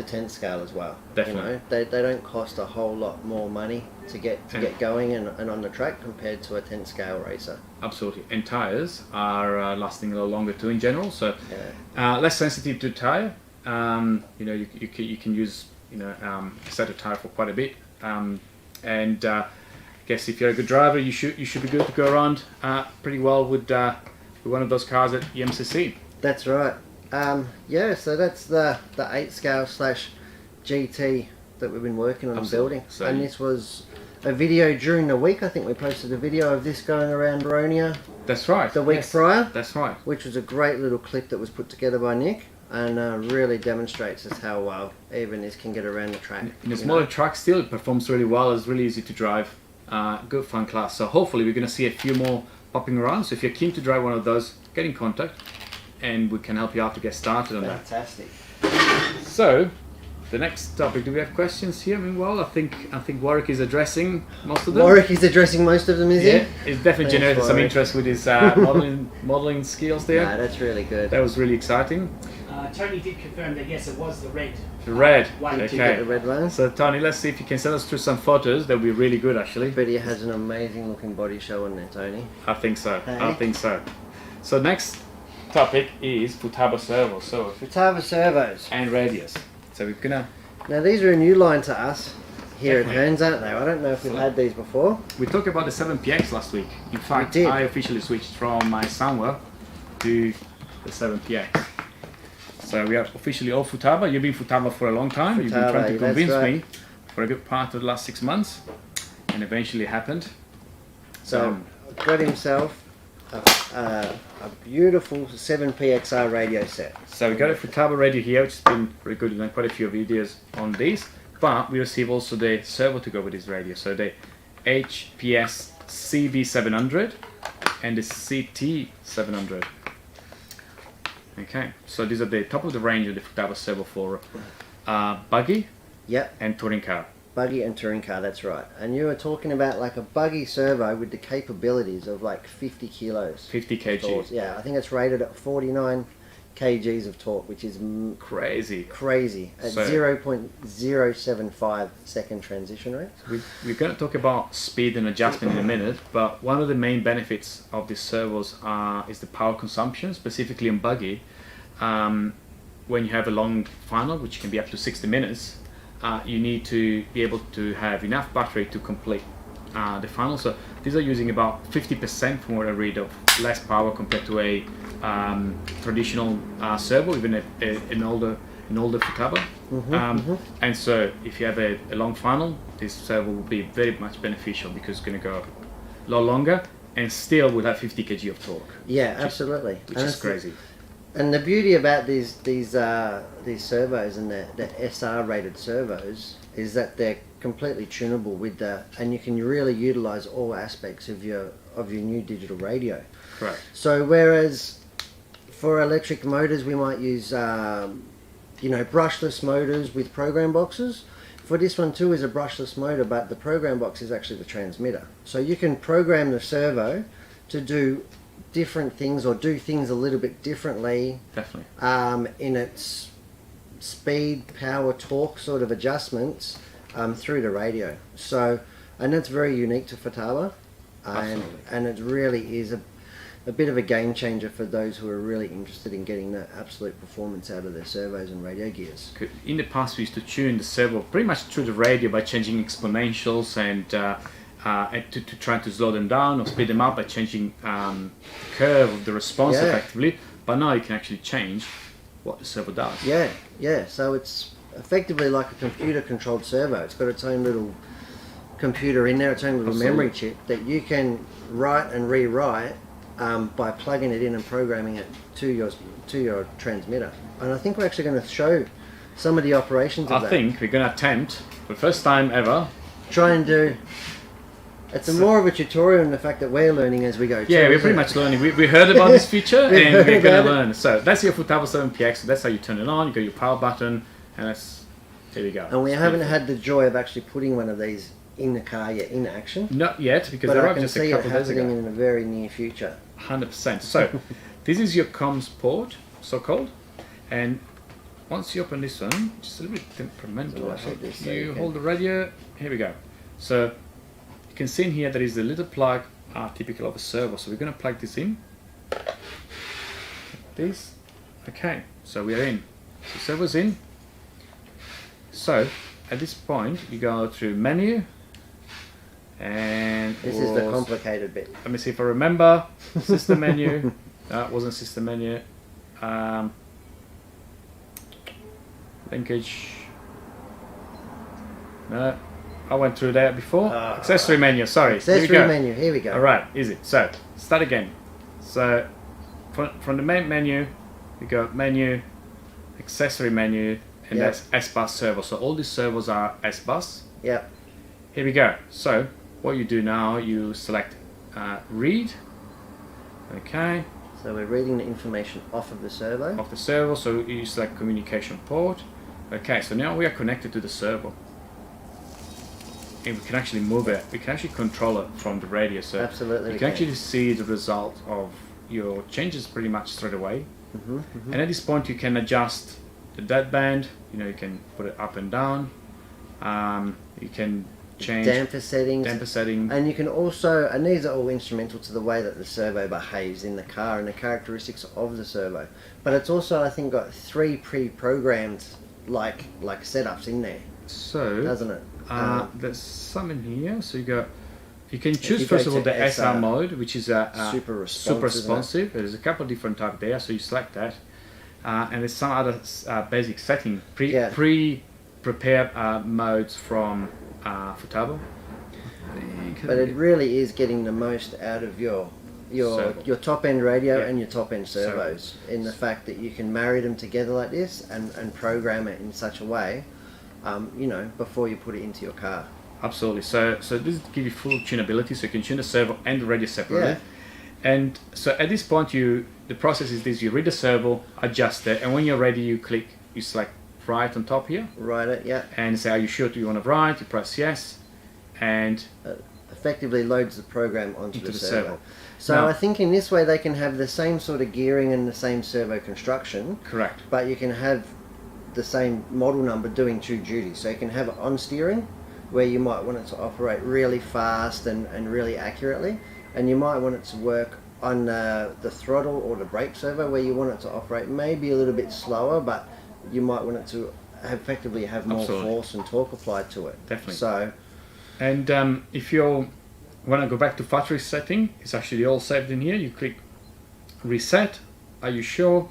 10 scale as well.
Definitely.
You know, they don't cost a whole lot more money to get going and on the track compared to a 10 scale racer.
Absolutely. And tires are lasting a little longer too in general. So
yeah.
less sensitive to tire. You know, you can use a set of tire for quite a bit. And I guess if you're a good driver, you should be good to go around pretty well with one of those cars at EMCC.
That's right. Yeah, so that's the 8 scale / GT that we've been working on building.
So
and this was a video during the week. I think we posted a video of this going around Baronia.
That's right.
The week prior.
That's right.
Which was a great little clip that was put together by Nick and really demonstrates us how well even this can get around the track.
In a smaller track still, it performs really well. It's really easy to drive. Good fun class. So hopefully we're going to see a few more popping around. So if you're keen to drive one of those, get in contact and we can help you out to get started on that.
Fantastic.
So the next topic, do we have questions here? Meanwhile, I think Warwick is addressing most of them.
Warwick is addressing most of them, is
he?
He's
definitely generated some interest with his modelling skills there.
No, that's really good.
That was really exciting.
Tony did confirm that yes, it was the red.
The red.
One.
Okay.
The red one.
So Tony, let's see if you can send us through some photos. That would be really good, actually.
But he has an amazing looking body show on there, Tony.
I think so.
Hey.
I think so. So next topic is Futaba servos. So
Futaba servos
and radius. So we're gonna.
Now these are a new line to us here at Hearns, aren't they? I don't know if we've had these before.
We talked about the 7PX last week. In fact,
we did.
I officially switched from my Sunwell to the 7PX. So we are officially all Futaba. You've been Futaba for a long time. You've been trying to convince me for a good part of the last 6 months, and eventually it happened.
So got himself a beautiful 7PXR radio set.
So we got a Futaba radio here, which has been very good. We've done quite a few videos on these, but we receive also the servo to go with this radio. So the HPS CV700 and the CT700. Okay, so these are the top of the range of the Futaba servo for buggy and touring car.
Buggy and touring car, that's right. And you were talking about like a buggy servo with the capabilities of like 50 kilos.
50 kg.
Yeah, I think it's rated at 49 kgs of torque, which is
crazy.
Crazy. At 0.075 second transition rate.
We're going to talk about speed and adjustment in a minute, but one of the main benefits of these servos is the power consumption, specifically in buggy. When you have a long final, which can be up to 60 minutes, you need to be able to have enough battery to complete the final. So these are using about 50% from what I read of less power compared to a traditional servo, even an older Futaba. And so if you have a long final, this servo will be very much beneficial because it's going to go a lot longer and still will have 50 kg of torque.
Yeah, absolutely.
Which is crazy.
And the beauty about these servos and the SR rated servos is that they're completely tunable with and you can really utilize all aspects of your new digital radio.
Correct.
So whereas for electric motors we might use you know, brushless motors with program boxes. For this one too is a brushless motor, but the program box is actually the transmitter. So you can program the servo to do different things or do things a little bit differently.
Definitely.
In its speed, power, torque sort of adjustments through the radio. So, and that's very unique to Futaba. And it really is a bit of a game changer for those who are really interested in getting the absolute performance out of their servos and radio gears.
In the past, we used to tune the servo pretty much through the radio by changing exponentials and to try to slow them down or speed them up by changing the curve of the response effectively. But now you can actually change what the servo does.
Yeah. So it's effectively like a computer-controlled servo. It's got its own little computer in there, its own little memory chip that you can write and rewrite by plugging it in and programming it to your transmitter. And I think we're actually going to show some of the operations of that.
I think we're going to attempt, for the first time ever,
try and do... It's more of a tutorial in the fact that we're learning as we go too.
Yeah, we're pretty much learning. We heard about this feature and we're going to learn. So that's your Futaba 7PX, so that's how you turn it on. You got your power button and that's... There we go.
And we haven't had the joy of actually putting one of these in the car yet, in action.
Not yet, because
but
there
I
are
can
just
see
a couple
it
of days ago.
happening in the very near future.
100%. So, this is your comms port, so-called, and once you open this one, just a little bit temperamental.
So
You hold the radio, here we go. So, you can see in here there is a little plug, typical of a servo. So we're going to plug this in. This, okay, so we are in. So servo's in. So, at this point, you go through menu, and
this is the complicated bit.
Let me see if I remember. System menu. That wasn't system menu. Linkage. No, I went through that before. Accessory menu. Sorry.
Accessory menu. Here we go.
All right. Easy. So start again. So from the main menu, we go menu, accessory menu, and that's S-bus servo. So all these servos are S-bus.
Yep.
Here we go. So what you do now, you select read. Okay.
So we're reading the information off of the servo.
Off the servo, so you select communication port. Okay, so now we are connected to the servo. And we can actually move it, we can actually control it from the radio. So
absolutely,
you can actually see the result of your changes pretty much straight away. And at this point you can adjust the deadband, you know, you can put it up and down. You can change
damper settings, and you can also, and these are all instrumental to the way that the servo behaves in the car and the characteristics of the servo. But it's also, I think, got 3 pre-programmed like setups in there.
So
doesn't it?
There's some in here. So you can choose first of all the SR mode, which is a super responsive. There's a couple of different types there, so you select that, and there's some other basic setting pre-prepared modes from Futaba.
But it really is getting the most out of your top end radio and your top end servos in the fact that you can marry them together like this and program it in such a way, you know, before you put it into your car.
Absolutely. So this gives you full tunability, so you can tune the servo and the radio separately. And so at this point, the process is this: you read the servo, adjust it, and when you're ready, you select write on top here.
Write it, yeah.
And say, are you sure you want to write? You press yes, and
effectively loads the program onto the servo. So now, I think in this way they can have the same sort of gearing and the same servo construction.
Correct.
But you can have the same model number doing 2 duties. So you can have it on steering, where you might want it to operate really fast and really accurately, and you might want it to work on the throttle or the brake servo, where you want it to operate maybe a little bit slower, but you might want it to effectively have more force and torque applied to it.
Definitely.
So,
and if you want to go back to factory setting, it's actually all saved in here. You click reset. Are you sure?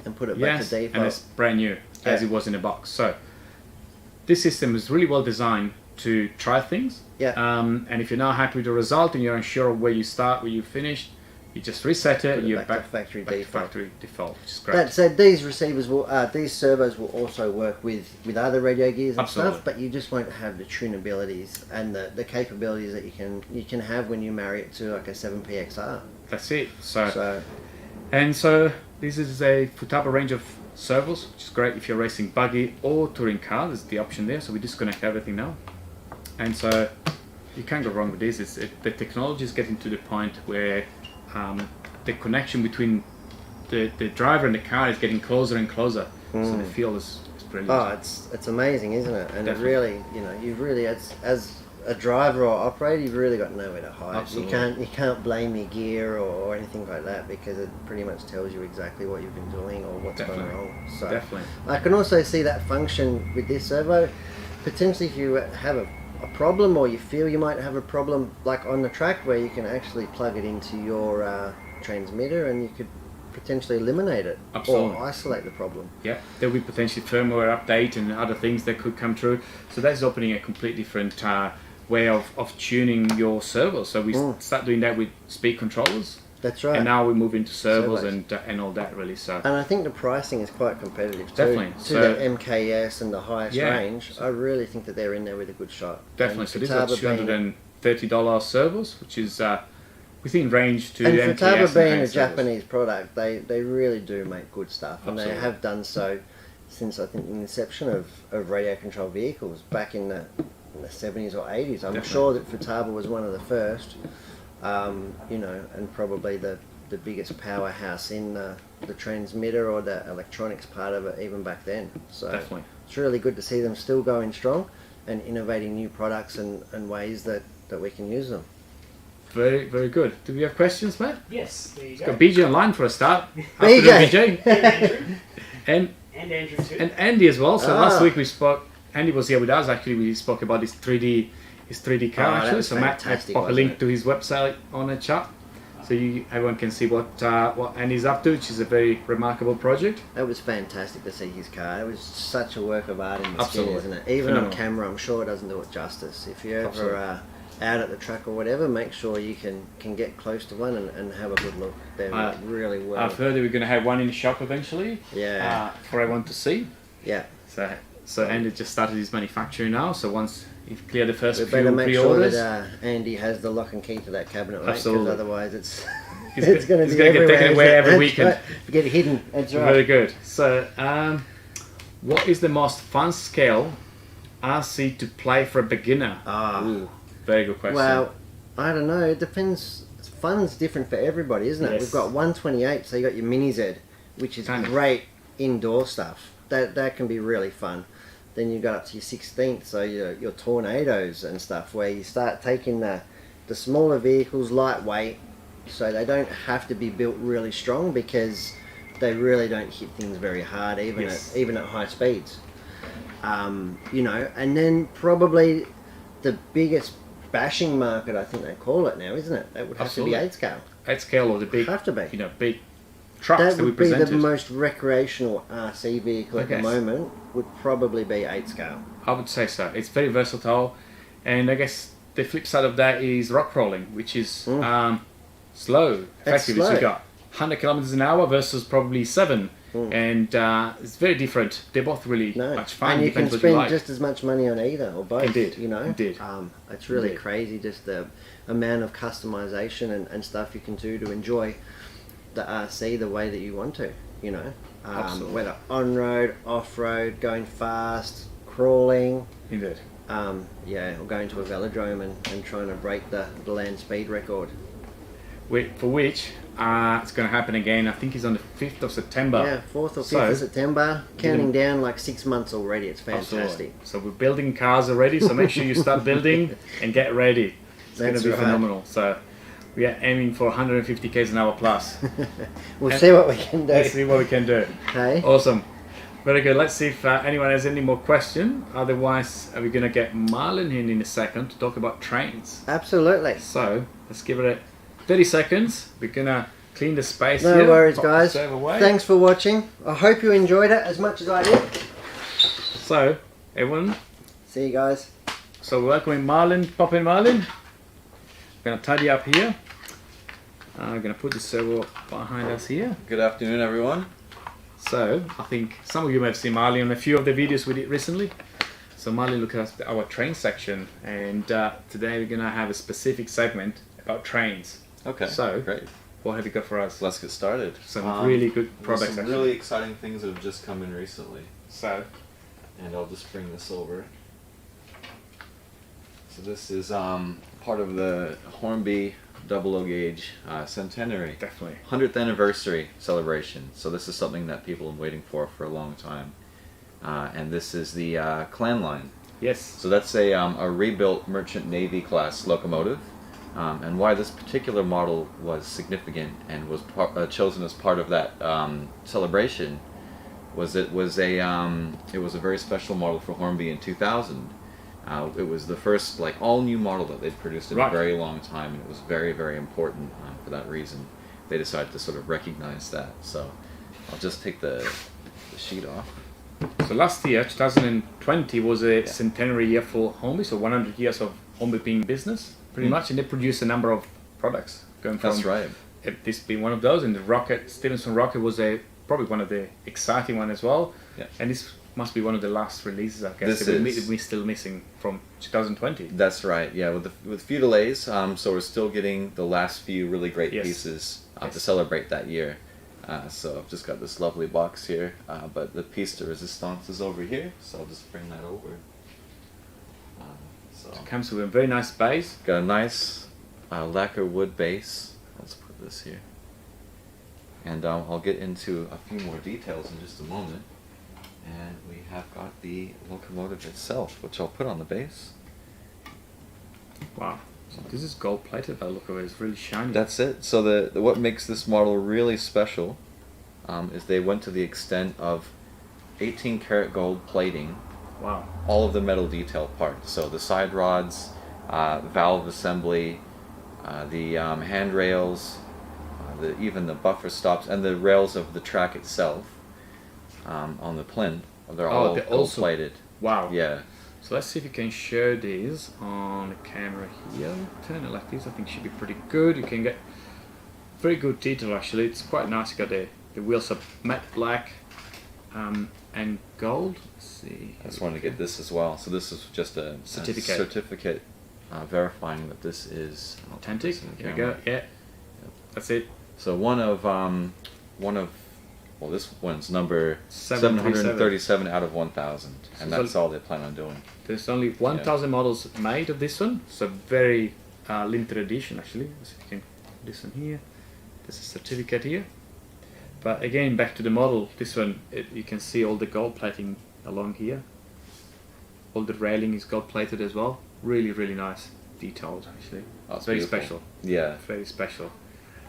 And put it back to default.
And it's brand new as it was in the box. So this system is really well designed to try things. And if you're now happy with the result and you're unsure of where you start, where you finished, you just reset it. You're back to factory default. Which is great.
That said, these receivers will, these servos will also work with other radio gears and stuff, but you just won't have the tunabilities and the capabilities that you can have when you marry it to like a 7PXR.
That's it. So this is a Futaba range of servos, which is great if you're racing buggy or touring car. There's the option there, so we disconnect everything now. And so you can't go wrong with this. The technology is getting to the point where the connection between the driver and the car is getting closer and closer. So the feel is brilliant.
Oh, it's amazing, isn't it? And
Definitely.
it really, you know, you've really, as a driver or operator, you've really got nowhere to hide.
Absolutely.
You can't blame your gear or anything like that, because it pretty much tells you exactly what you've been doing or what's gone wrong. So
Definitely.
I can also see that function with this servo. Potentially, if you have a problem, or you feel you might have a problem, like on the track, where you can actually plug it into your transmitter and you could potentially eliminate it.
Absolutely.
Or isolate the problem.
Yeah, there'll be potentially firmware update and other things that could come through. So that's opening a completely different way of tuning your servos. So we start doing that with speed controllers.
That's right.
And now we move into servos and all that really. So
and I think the pricing is quite competitive too.
Definitely.
To
So-
the MKS and the highest
Yeah.
range, I really think that they're in there with a good shot.
definitely.
And
So these are
Futaba being-
$230 servos, which is within range to
And
MKS
Futaba
and
being a
AS servos.
Japanese product, they really do make good stuff, and
Absolutely.
they have done so since I think the inception of radio controlled vehicles back in the 70s or 80s. I'm
Definitely.
sure that Futaba was one of the first, you know, and probably the biggest powerhouse in the transmitter or the electronics part of it even back then. So
Definitely.
it's really good to see them still going strong and innovating new products and ways that we can use them.
Very, very good. Do we have questions, Matt?
Yes, there you go.
Got BJ online for a start.
BJ.
BJ.
And Andrew.
And
And Andrew too.
and Andy as well. So last
Ah.
week we spoke. Andy was here with us. Actually, we spoke about his 3D car.
Oh, that
actually,
was
so Matt
fantastic,
pop a
wasn't
link
it?
to his website on the chat, so everyone can see what Andy's up to, which is a very remarkable project.
It was fantastic to see his car. It was such a work of art in the skin,
Absolutely.
isn't it? Even
Phenomenal.
on camera, I'm sure it doesn't do it justice. If you're ever
Absolutely.
out at the track or whatever, make sure you can get close to one and have a good look. They're really well.
I've heard that we're going to have one in the shop eventually.
Yeah.
For everyone to see.
Yeah.
So Andy just started his manufacturing now. So once you've cleared the first
We
few
better make sure
pre-orders,
that Andy has the lock and key to that cabinet, right? 'Cause
Absolutely.
otherwise it's
He's
it's
go-
going to
he's
be
gonna get
everywhere,
taken away
isn't it?
every
That's
weekend.
right. Get hidden. That's right.
very good. So, what is the most fun scale RC to play for a beginner?
Ah.
Ooh, very good question.
Well, I don't know. It depends. Fun's different for everybody, isn't it?
Yes.
We've got 128, so you got your Mini Z, which is
Kind of.
great indoor stuff. That can be really fun. Then you got up to your 16th, so your tornadoes and stuff, where you start taking the smaller vehicles lightweight, so they don't have to be built really strong, because they really don't hit things very hard,
Yes.
even at high speeds. You know, and then probably the biggest bashing market, I think they call it now, isn't it? That would have
Absolutely.
to be 8 scale.
8 scale or the big,
Have to be.
big trucks
That
that we
would be the
presented.
most recreational RC vehicle at the
Yes.
moment, would probably be 8 scale.
I would say so. It's very versatile, and I guess the flip side of that is rock crawling, which is slow. Effectively, so you
slow.
got 100 kilometers an hour versus probably 7, and it's very different. They're both really
No,
much fun.
and you can
Depends what you
spend
like.
just as much money on either or both.
Indeed,
you know.
indeed.
It's really
Indeed.
crazy just the amount of customization and stuff you can do to enjoy the RC the way that you want to. You know,
Absolutely.
whether on road, off road, going fast, crawling.
Indeed.
Or going to a velodrome and trying to break the land speed record.
For which it's going to happen again. I think it's on the 5th of September.
Yeah, 4th or 5th
So,
of September. Counting down like 6 months already. It's fantastic.
Absolutely. So we're building cars already. So make sure you start building and get ready. It's going to
That's
be
right.
phenomenal. So we are aiming for 150 k's an hour plus.
We'll
And-
see what we can do.
Let's see what we can do.
Okay.
Awesome. Very good. Let's see if anyone has any more question. Otherwise, we're going to get Marlin in a second to talk about trains.
Absolutely.
So let's give it 30 seconds. We're going to clean the space
No
here.
worries,
pop the
guys.
serve away.
Thanks for watching. I hope you enjoyed it as much as I did.
So, everyone,
See you guys.
so we're welcoming Marlin. Pop in, Marlin. We're going to tidy up here. I'm going to put the servo behind us here.
Good afternoon, everyone.
So, I think some of you may have seen Marlin on a few of the videos we did recently. So Marlin looked at our train section, and today we're going to have a specific segment about trains.
Okay,
So,
great.
What have you got for us?
Let's get started.
Some really good
There's
products.
some
actually.
really exciting things that have just come in recently.
So,
And I'll just bring this over. So this is part of the Hornby DUBLO gauge centenary.
definitely.
100th anniversary celebration. So this is something that people have been waiting for a long time. And this is the Clan line.
Yes.
So that's a rebuilt Merchant Navy class locomotive. And why this particular model was significant and was chosen as part of that celebration was it was a very special model for Hornby in 2000. It was the first all new model that they'd produced in a very long time, and it was very, very important for that reason. They decided to sort of recognize that. So I'll just take the sheet off.
So last year, 2020, was a centenary year for Hornby, so 100 years of Hornby being in business, pretty much, and they produced a number of products. Going from
That's right.
This being one of those, and the Rocket, Stevenson Rocket was probably one of the exciting one as well.
Yeah.
And this must be one of the last releases, I guess,
This
that
is.
we're still missing from 2020.
That's right. Yeah, with few delays, so we're still getting the last few really great
Yes.
pieces
Yes.
to celebrate that year. So I've just got this lovely box here, but the piece de resistance is over here, so I'll just bring that over. So
It comes with a very nice base.
got a nice lacquer wood base. Let's put this here, and I'll get into a few more details in just a moment. And we have got the locomotive itself, which I'll put on the base.
Wow. So this is gold plated by the look of it. It's really shiny.
That's it. So the what makes this model really special is they went to the extent of 18 karat gold plating
Wow.
all of the metal detail parts. So the side rods, valve assembly, the handrails, even the buffer stops, and the rails of the track itself on the plinth. They're all
they're
gold
also-
plated.
Wow.
Yeah.
So let's see if you can show these on the camera here. Turn it like this, I think should be pretty good. You can get very good detail actually. It's quite nice. You got the wheels are matte black and gold. Let's see.
I just wanted to get this as well. So this is just a certificate verifying that this is
Authentic.
this in the
Here we go.
camera.
Yeah. That's it.
So well, this one's number
737.
737 out of 1,000, and
So
that's all they plan on doing.
There's only 1,000 models made of this one. So very limited edition actually. Let's see if you can put this one here. There's a certificate here. But again, back to the model. This one, you can see all the gold plating along here. All the railing is gold plated as well. Really, really nice, detailed actually.
Oh,
It's very
beautiful.
special.
Yeah,
Very special,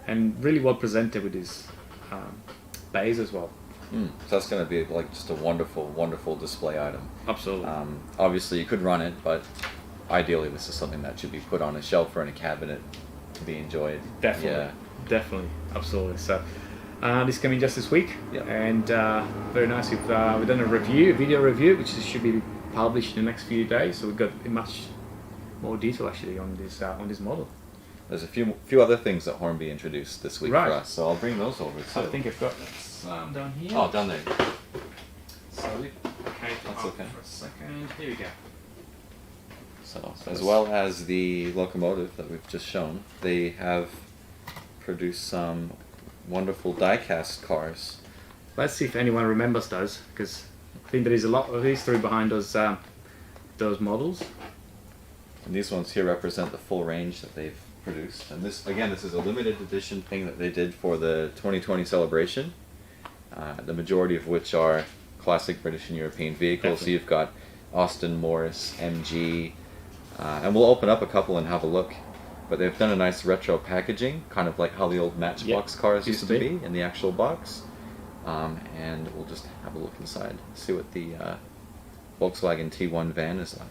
and really well presented with this bays as well.
so that's going to be just a wonderful, wonderful display item.
Absolutely.
Obviously, you could run it, but ideally, this is something that should be put on a shelf or in a cabinet to be enjoyed.
Definitely.
Yeah.
Definitely. Absolutely. So this coming just this week,
Yeah.
and very nice. We've done a video review, which should be published in the next few days. So we've got much more detail actually on this model.
There's a few other things that Hornby introduced this week
Right.
for us, so I'll bring those over too.
I think I've got some down here.
Oh, down there.
Sorry. Okay.
That's okay.
For a second. Here we go.
So, as well as the locomotive that we've just shown, they have produced some wonderful die-cast cars.
Let's see if anyone remembers those, because I think there is a lot of history behind those models.
And these ones here represent the full range that they've produced. And this, again, this is a limited edition thing that they did for the 2020 celebration. The majority of which are classic British and European vehicles.
Definitely.
So you've got Austin, Morris, MG, and we'll open up a couple and have a look. But they've done a nice retro packaging, kind of like how the old Matchbox cars used to be in the actual box. And we'll just have a look inside, see what the Volkswagen T1 van is like.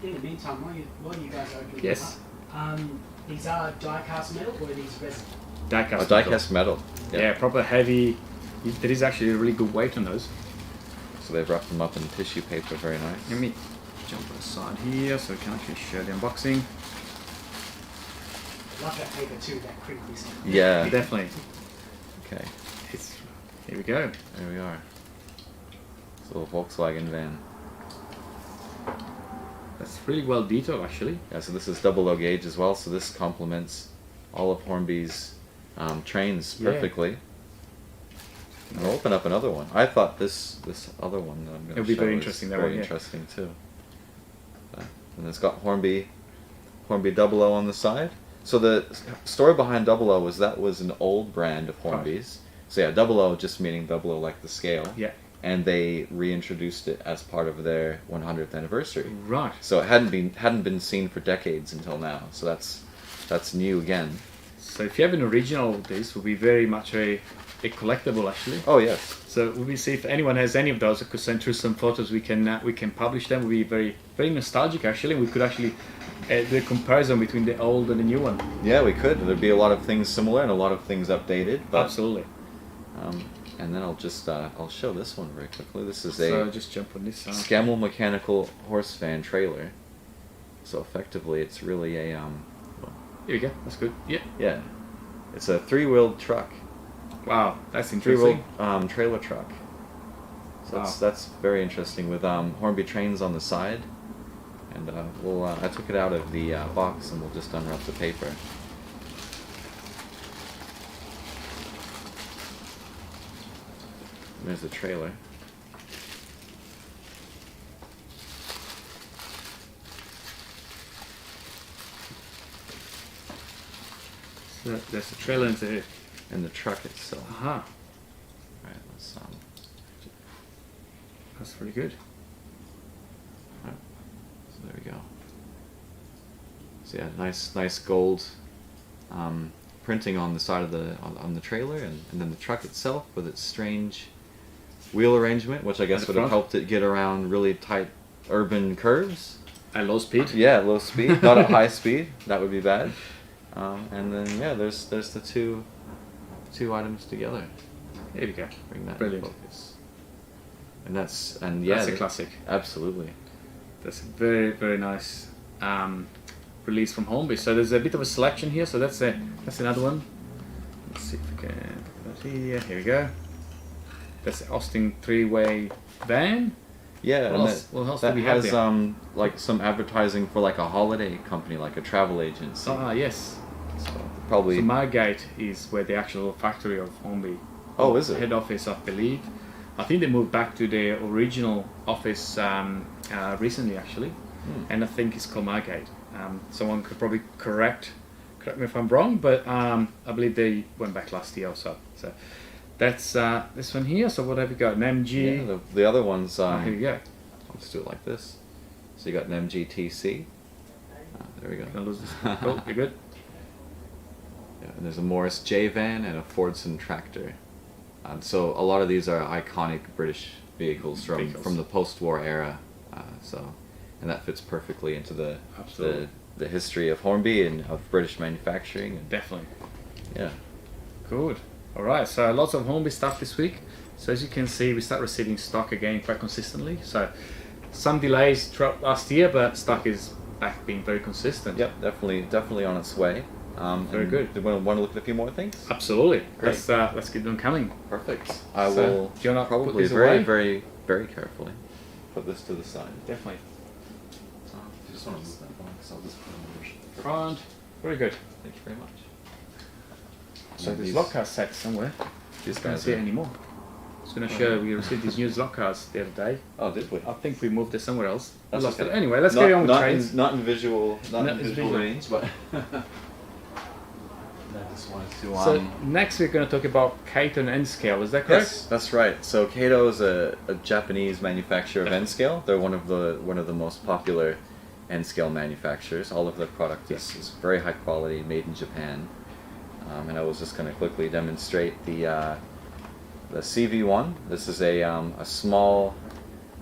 In the meantime, while you guys are opening
Yes.
them up, these are die-cast metal or are these resin?
Die-cast.
Die-cast metal.
Yeah, proper heavy. There is actually a really good weight on those.
So they've wrapped them up in tissue paper, very nice.
Let me jump aside here so we can actually show the unboxing.
I love that paper too, that crinkly stuff.
Yeah.
Definitely.
Okay,
Here we go.
there we are. It's a little Volkswagen van.
That's really well detailed, actually.
Yeah, so this is double O gauge as well, so this complements all of Hornby's trains perfectly. I'll open up another one. I thought this other one that I'm going to show
It'll be very
is
interesting, that
very
one, yeah.
interesting too. And it's got Hornby Double O on the side. So the story behind Double O was that was an old brand of Hornby's. So yeah, Double O just meaning double O like the scale.
Yeah.
And they reintroduced it as part of their 100th anniversary.
Right.
So it hadn't been seen for decades until now. So that's new again.
So if you have an original of this, will be very much a collectible, actually.
Oh yes.
So we'll see if anyone has any of those. I could send through some photos. We can publish them. We'll be very very nostalgic, actually. We could actually do a comparison between the old and the new one.
Yeah, we could. There'd be a lot of things similar and a lot of things updated. But,
Absolutely.
And then I'll show this one very quickly. This is
So
a
just jump on this side.
Scammel mechanical horse fan trailer. So effectively, it's really a
Here we go. That's good. Yeah.
yeah, it's a 3-wheeled truck.
Wow, that's
Three-wheel
interesting.
trailer truck. So that's very interesting with Hornby trains on the side. And I took it out of the box and we'll just unwrap the paper. There's the trailer.
So there's the trailer into here.
And the truck itself.
Aha.
Right, let's
That's pretty good.
right. So there we go. So yeah, nice gold printing on the side of on the trailer, and then the truck itself with its strange wheel arrangement, which I guess
At the
would have
front.
helped it get around really tight urban curves.
At low speed.
Yeah, low speed, not at high speed. That would be bad. And then yeah, there's the two items together.
Here we go.
Bring that
Brilliant.
in focus. And that's
That's a classic.
Absolutely.
That's a very very nice release from Hornby. So there's a bit of a selection here. So that's another one. Let's see if we can put that here. Here we go. That's the Austin 3-way van.
Yeah,
What
and
else- what else
that
do we have
has
there?
like some advertising for like a holiday company, like a travel agency.
Ah yes.
So probably.
So Margate is where the actual factory of Hornby.
Oh, is it?
Head office, I believe. I think they moved back to their original office recently, actually, and I think it's called Margate. Someone could probably correct me if I'm wrong, but I believe they went back last year or so. So that's this one here. So what have we got? An MG.
Yeah, the other ones.
Here we go.
I'll just do it like this. So you got an MGTC. There we go.
Gonna lose this. Oh, you're good.
Yeah, and there's a Morris J van and a Fordson tractor. So a lot of these are iconic British vehicles from the post-war era. And that fits perfectly into the history of Hornby and of British manufacturing. And,
Definitely.
yeah.
Good. All right. So lots of Hornby stuff this week. So as you can see, we start receiving stock again quite consistently. So some delays throughout last year, but stock is back being very consistent.
Yep, definitely on its way.
Very good.
Do you want to look at a few more things?
Absolutely.
Great.
Let's keep them coming.
Perfect. I
So,
will
do you wanna put
probably
this
very,
away?
very, very carefully put this to the side.
Definitely.
Just want to move that box. I'll just put it on the
Front. Very good.
Thank you very much.
So
And
there's
these-
lock cars set somewhere.
These
Can't
guys
see it
are-
anymore. I was going to show we received these new lock cars the other day.
Oh, did we?
I think we moved it somewhere else. We
That's
lost
okay.
it. Anyway, let's
Not-
carry on with
not
trains.
not in visual, not
No,
in
it's
visual
visual.
range, but I just wanted to.
So next we're going to talk about Kato and N-Scale. Is that correct?
Yes, that's right. So Kato is a Japanese manufacturer of N-Scale. They're one of the most popular N-Scale manufacturers. All of their product is very high quality, made in Japan. And I was just going to quickly demonstrate the CV1. This is a small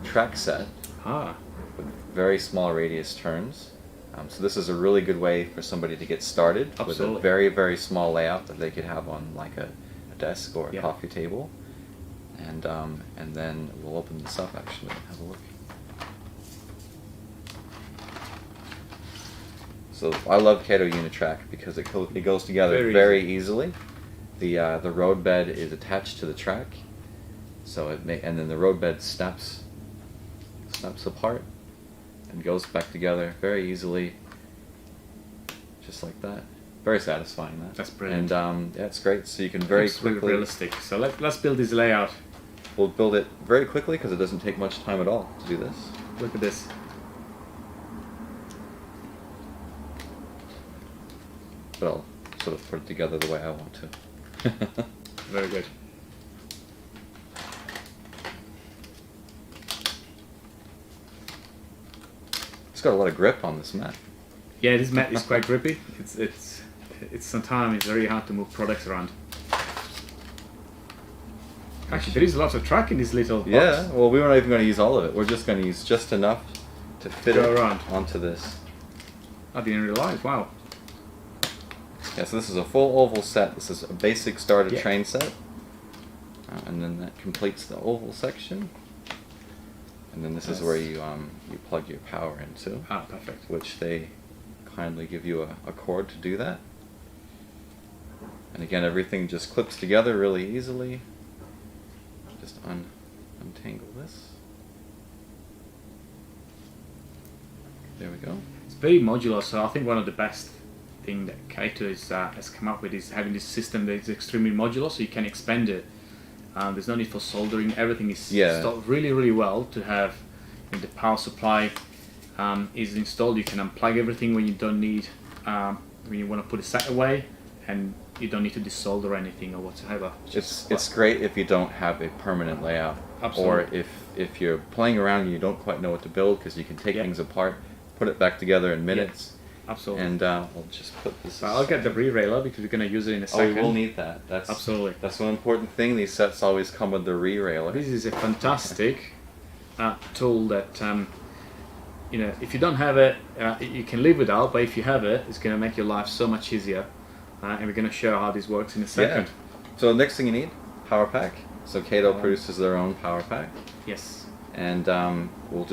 track set
Ah,
with very small radius turns. So this is a really good way for somebody to get started with a
Absolutely.
very, very small layout that they could have on like a desk or a coffee table. And then we'll open this up actually and have a look. So I love Kato Unitrack because it goes together very easily. The road bed is attached to the track, so and then the road bed snaps apart, and goes back together very easily, just like that. Very satisfying. That's
brilliant.
And yeah, it's great. So you can very
It's really
quickly.
realistic. So let's build this layout.
We'll build it very quickly because it doesn't take much time at all to do this.
Look at this.
But I'll sort of put it together the way I want to.
Very good.
It's got a lot of grip on this mat.
Yeah, this mat is quite grippy. It's sometimes it's very hard to move products around. Actually, there is a lot of track in this little box.
Yeah, well, we weren't even going to use all of it. We're just going to use just enough to fit
Go
it
around.
onto this.
I didn't realize. Wow.
Yeah, so this is a full oval set. This is a basic starter
Yeah.
train set. And then that completes the oval section. And then this is where you plug your power into,
Ah, perfect.
which they kindly give you a cord to do that. And again, everything just clips together really easily. Just untangle this. There we go.
It's very modular, so I think one of the best thing that Kato has come up with is having this system that is extremely modular, so you can expand it. There's no need for soldering. Everything is installed really, really well to have. When the power supply is installed, you can unplug everything when you don't need, when you want to put it set away, and you don't need to desolder anything or whatsoever.
It's great if you don't have a permanent layout,
Absolutely.
or if you're playing around and you don't quite know what to build, because you can take things apart, put it back together in minutes.
Absolutely.
And we'll just put this.
So I'll get the re-railer because we're going to use it in a
Oh, we
second.
will need that. That's
Absolutely.
That's one important thing. These sets always come with the re-railer.
This is a fantastic tool that you know, if you don't have it, you can live without. But if you have it, it's going to make your life so much easier. And we're going to show how this works in a second.
So the next thing you need, power pack. So Kato produces their own power pack,
Yes.
and we'll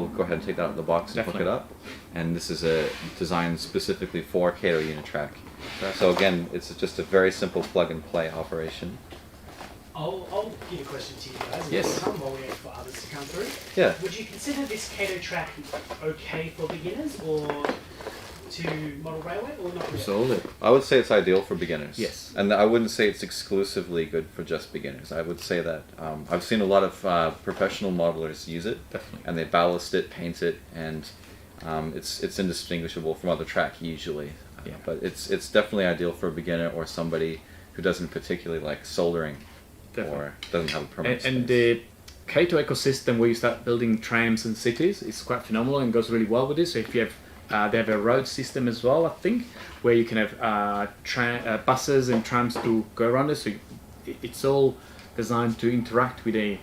go ahead and take that out of the box and hook it up. And this is designed specifically for Kato Unitrack. So again, it's just a very simple plug and play operation.
I'll give a question to you guys.
Yes.
While we wait for others to come through.
Yeah.
Would you consider this Kato track okay for beginners or to model railway or not really?
Absolutely.
I would say it's ideal for beginners.
Yes.
And I wouldn't say it's exclusively good for just beginners. I would say that I've seen a lot of professional modelers use it.
Definitely.
And they ballast it, paint it, and it's indistinguishable from other track usually.
Yeah.
But it's definitely ideal for a beginner or somebody who doesn't particularly like soldering or doesn't have a permanent
And
space.
the Kato ecosystem where you start building trams and cities is quite phenomenal and goes really well with this. So if you have, they have a road system as well, I think, where you can have buses and trams to go around it. So it's all designed to interact with a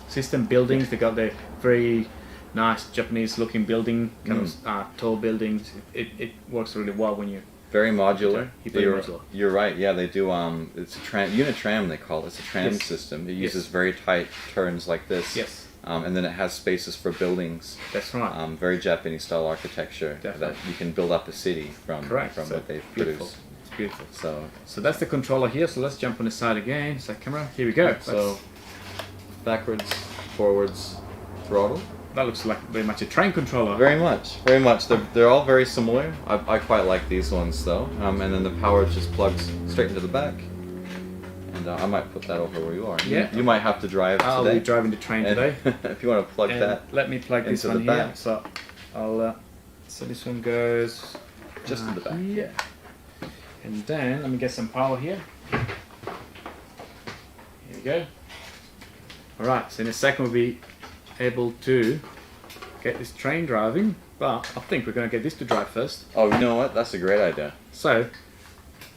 system buildings. They got the very nice Japanese-looking building, kind of tall buildings. It works really well when you.
Very modular.
Very modular.
You're right. Yeah, they do. It's a unit tram. They call it. It's a tram system. It uses very tight turns like this.
Yes.
And then it has spaces for buildings.
That's right.
Very Japanese style architecture.
Definitely.
That you can build up a city from
So
what they've
beautiful.
produced.
It's beautiful.
So
that's the controller here. So let's jump on the side again. It's that camera. Here we go.
so backwards, forwards, throttle.
That looks like very much a train controller.
Very much, very much. They're all very similar. I quite like these ones though. And then the power just plugs straight into the back. And I might put that over where you are.
Yeah.
You might have to drive
I'll
today.
be driving the train
And
today.
if you want to plug
And
that
let me plug this
into
one
the
here.
back.
So I'll. So this one goes
just in the back.
here. And then let me get some power here. Here we go. All right. So in a second we'll be able to get this train driving, but I think we're going to get this to drive first.
Oh, you know what? That's a great idea.
So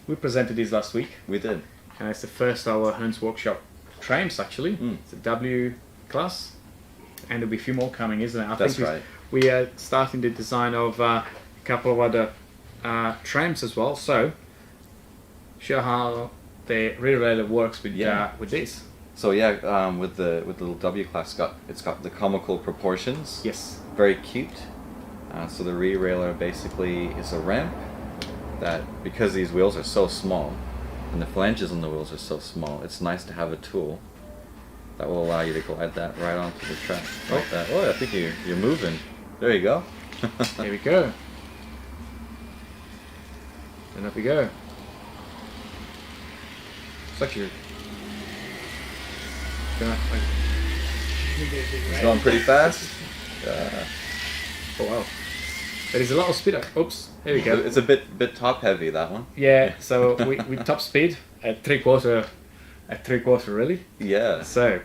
we presented these last week,
We did.
and it's the first of our Hearns WorkShop trams actually. It's a W class, and there'll be a few more coming, isn't it? I
That's
think
right.
we are starting the design of a couple of other trams as well. So show how the rear railer works with with this.
So yeah, with the little W class, it's got the comical proportions.
Yes.
Very cute. So the rear railer basically is a ramp that, because these wheels are so small, and the flanges on the wheels are so small, it's nice to have a tool that will allow you to glide that right onto the track like that. Oh, I think you're moving. There you go.
Here we go. And up we go. It's actually
It's going pretty fast.
oh wow. There is a lot of speed. Oops. Here we go.
It's a bit top heavy, that one.
Yeah. So we top speed at 3/4. At 3/4 really.
Yeah.
So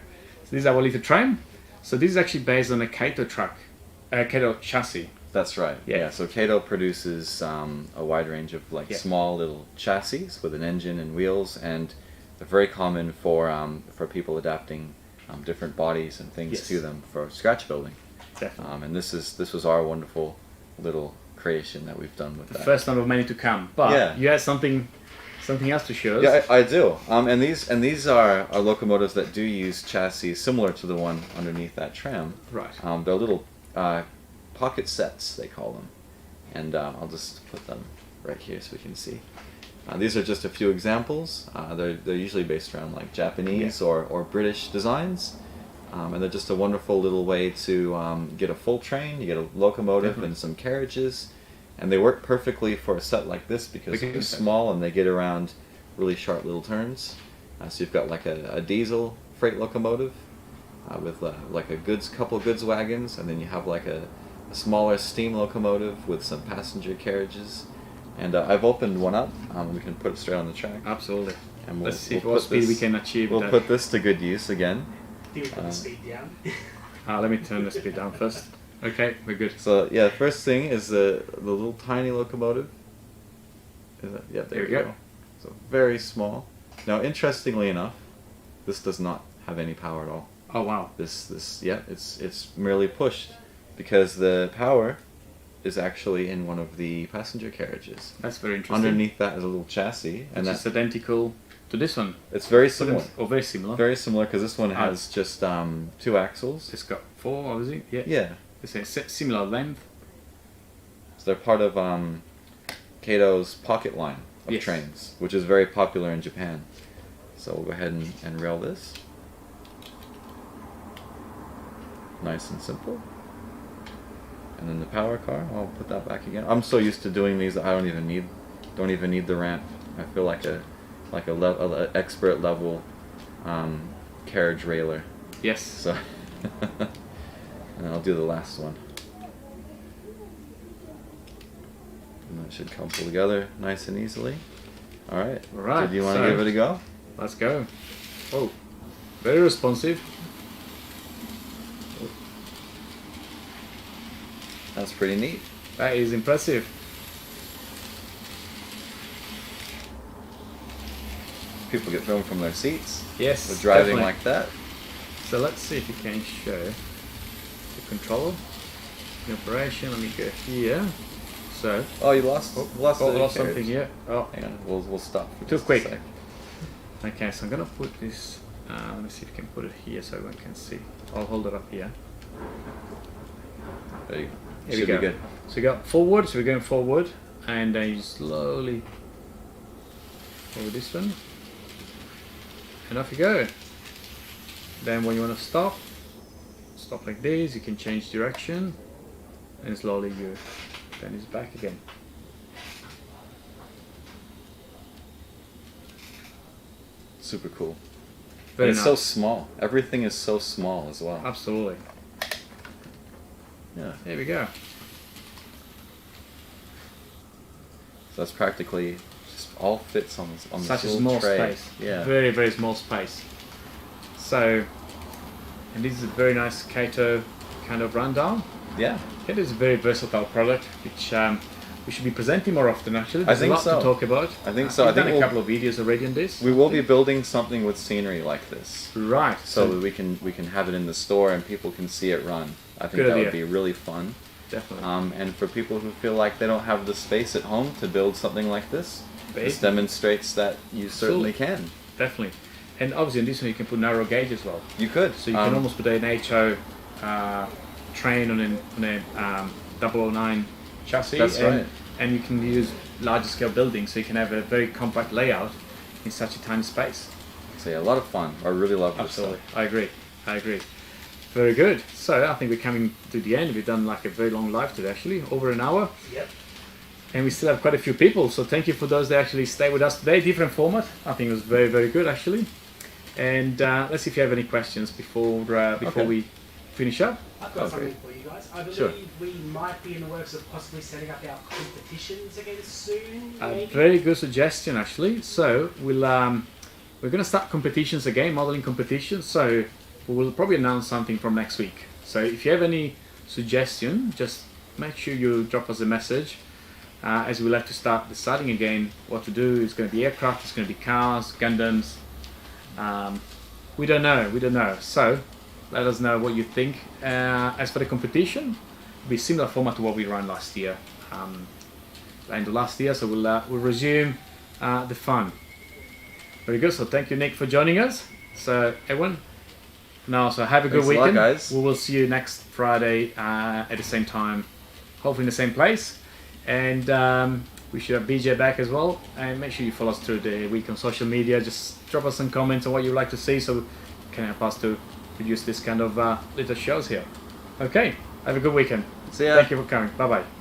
this is our little tram. So this is actually based on a Kato truck, Kato chassis.
That's right.
Yeah.
Yeah. So Kato produces a wide range of like small little chassis with an engine and wheels, and they're very common for people adapting different bodies and things to them for scratch building.
Definitely.
And this was our wonderful little creation that we've done with that.
First one of many to come. But you had something else to show us.
Yeah, I do. And these are locomotives that do use chassis similar to the one underneath that tram.
Right.
They're little pocket sets, they call them. And I'll just put them right here so we can see. These are just a few examples. They're usually based around like Japanese or British designs. And they're just a wonderful little way to get a full train, you get a locomotive and some carriages. And they work perfectly for a set like this because they're small and they get around really sharp little turns. So you've got like a diesel freight locomotive with like a couple goods wagons, and then you have like a smaller steam locomotive with some passenger carriages. And I've opened one up. We can put it straight on the track.
Absolutely.
And
let's see what speed we can achieve.
We'll put this to good use again.
I think we put the speed down.
Let me turn the speed down first. Okay, we're good.
So yeah, the first thing is the little tiny locomotive. Yeah, there we go. So very small. Now, interestingly enough, this does not have any power at all.
Oh wow.
It's merely pushed because the power is actually in one of the passenger carriages.
That's very interesting.
Underneath that is a little chassis, and
that's identical to this one.
It's very similar.
Or very similar.
Very similar because this one has just 2 axles.
It's got 4, obviously. Yeah.
Yeah.
It's a similar length.
So they're part of Kato's pocket line of trains, which is very popular in Japan. So we'll go ahead and rail this. Nice and simple. And then the power car, I'll put that back again. I'm so used to doing these that I don't even need the ramp. I feel like a expert level carriage railer.
Yes.
So and I'll do the last one. And that should come pull together nice and easily. Alright.
Alright.
Do you want to give it a go?
Let's go. Oh, very responsive.
That's pretty neat.
That is impressive.
People get thrown from their seats.
Yes.
With driving
definitely.
like that.
So let's see if you can show the controller in operation. Let me go here. So.
Oh, you lost
lost something here. Oh,
hang on. We'll stop. For
too
just a
quick.
sec.
Okay, so I'm gonna put this. Let me see if you can put it here so everyone can see. I'll hold it up here.
There you go.
Here
Should
we go.
be good.
So we got forward. So we're going forward, and then you slowly over this one, and off you go. Then when you want to stop like this. You can change direction, and slowly you then it's back again.
Super cool.
Very
It's
nice.
so small. Everything is so small as well.
Absolutely.
Yeah.
There we go.
So that's practically just all fits on this
Such a
little
small
tray.
space.
Yeah.
Very, very small space. So, and this is a very nice Kato kind of rundown.
Yeah.
It is a very versatile product, which we should be presenting more often. Actually, there's
think
a lot
so.
to talk about.
I think so.
We've
I think
done
we'll-
a couple of videos already on this.
We will be building something with scenery like this,
Right.
so that we can have it in the store and people can see it run. I think
Good
that
idea.
would be really fun.
Definitely.
And for people who feel like they don't have the space at home to build something like this, this
Big.
demonstrates that you certainly can.
Definitely. And obviously in this one you can put narrow gauge as well.
You could.
So you can almost put an HO train on a 009 chassis.
That's right.
And you can use larger scale buildings, so you can have a very compact layout in such a tiny space.
So yeah, a lot of fun. I really love this
Absolutely.
stuff.
I agree. Very good. So I think we're coming to the end. We've done like a very long live today, actually, over an hour.
Yep.
And we still have quite a few people. So thank you for those that actually stay with us today. Different format. I think it was very, very good, actually. And let's see if you have any questions before we finish up.
I've got something for you guys. I believe
Sure.
we might be in the works of possibly setting up our competitions again soon.
A
Maybe.
very good suggestion, actually. So we're going to start competitions again, modeling competitions. So we will probably announce something from next week. So if you have any suggestion, just make sure you drop us a message. As we like to start deciding again what to do. It's going to be aircraft, it's going to be cars, Gundams. We don't know. So let us know what you think. As for the competition, it'll be similar format to what we ran last year. End of last year, so we'll resume the fun. Very good. So thank you, Nick, for joining us. So everyone, so have a good
Thanks a lot,
weekend,
guys.
We will see you next Friday at the same time, hopefully in the same place. And we should have BJ back as well. And make sure you follow us through the week on social media. Just drop us some comments on what you'd like to see, so we can help us to produce this kind of little shows here. Okay, have a good weekend.
See ya.
Thank you for coming. Bye bye.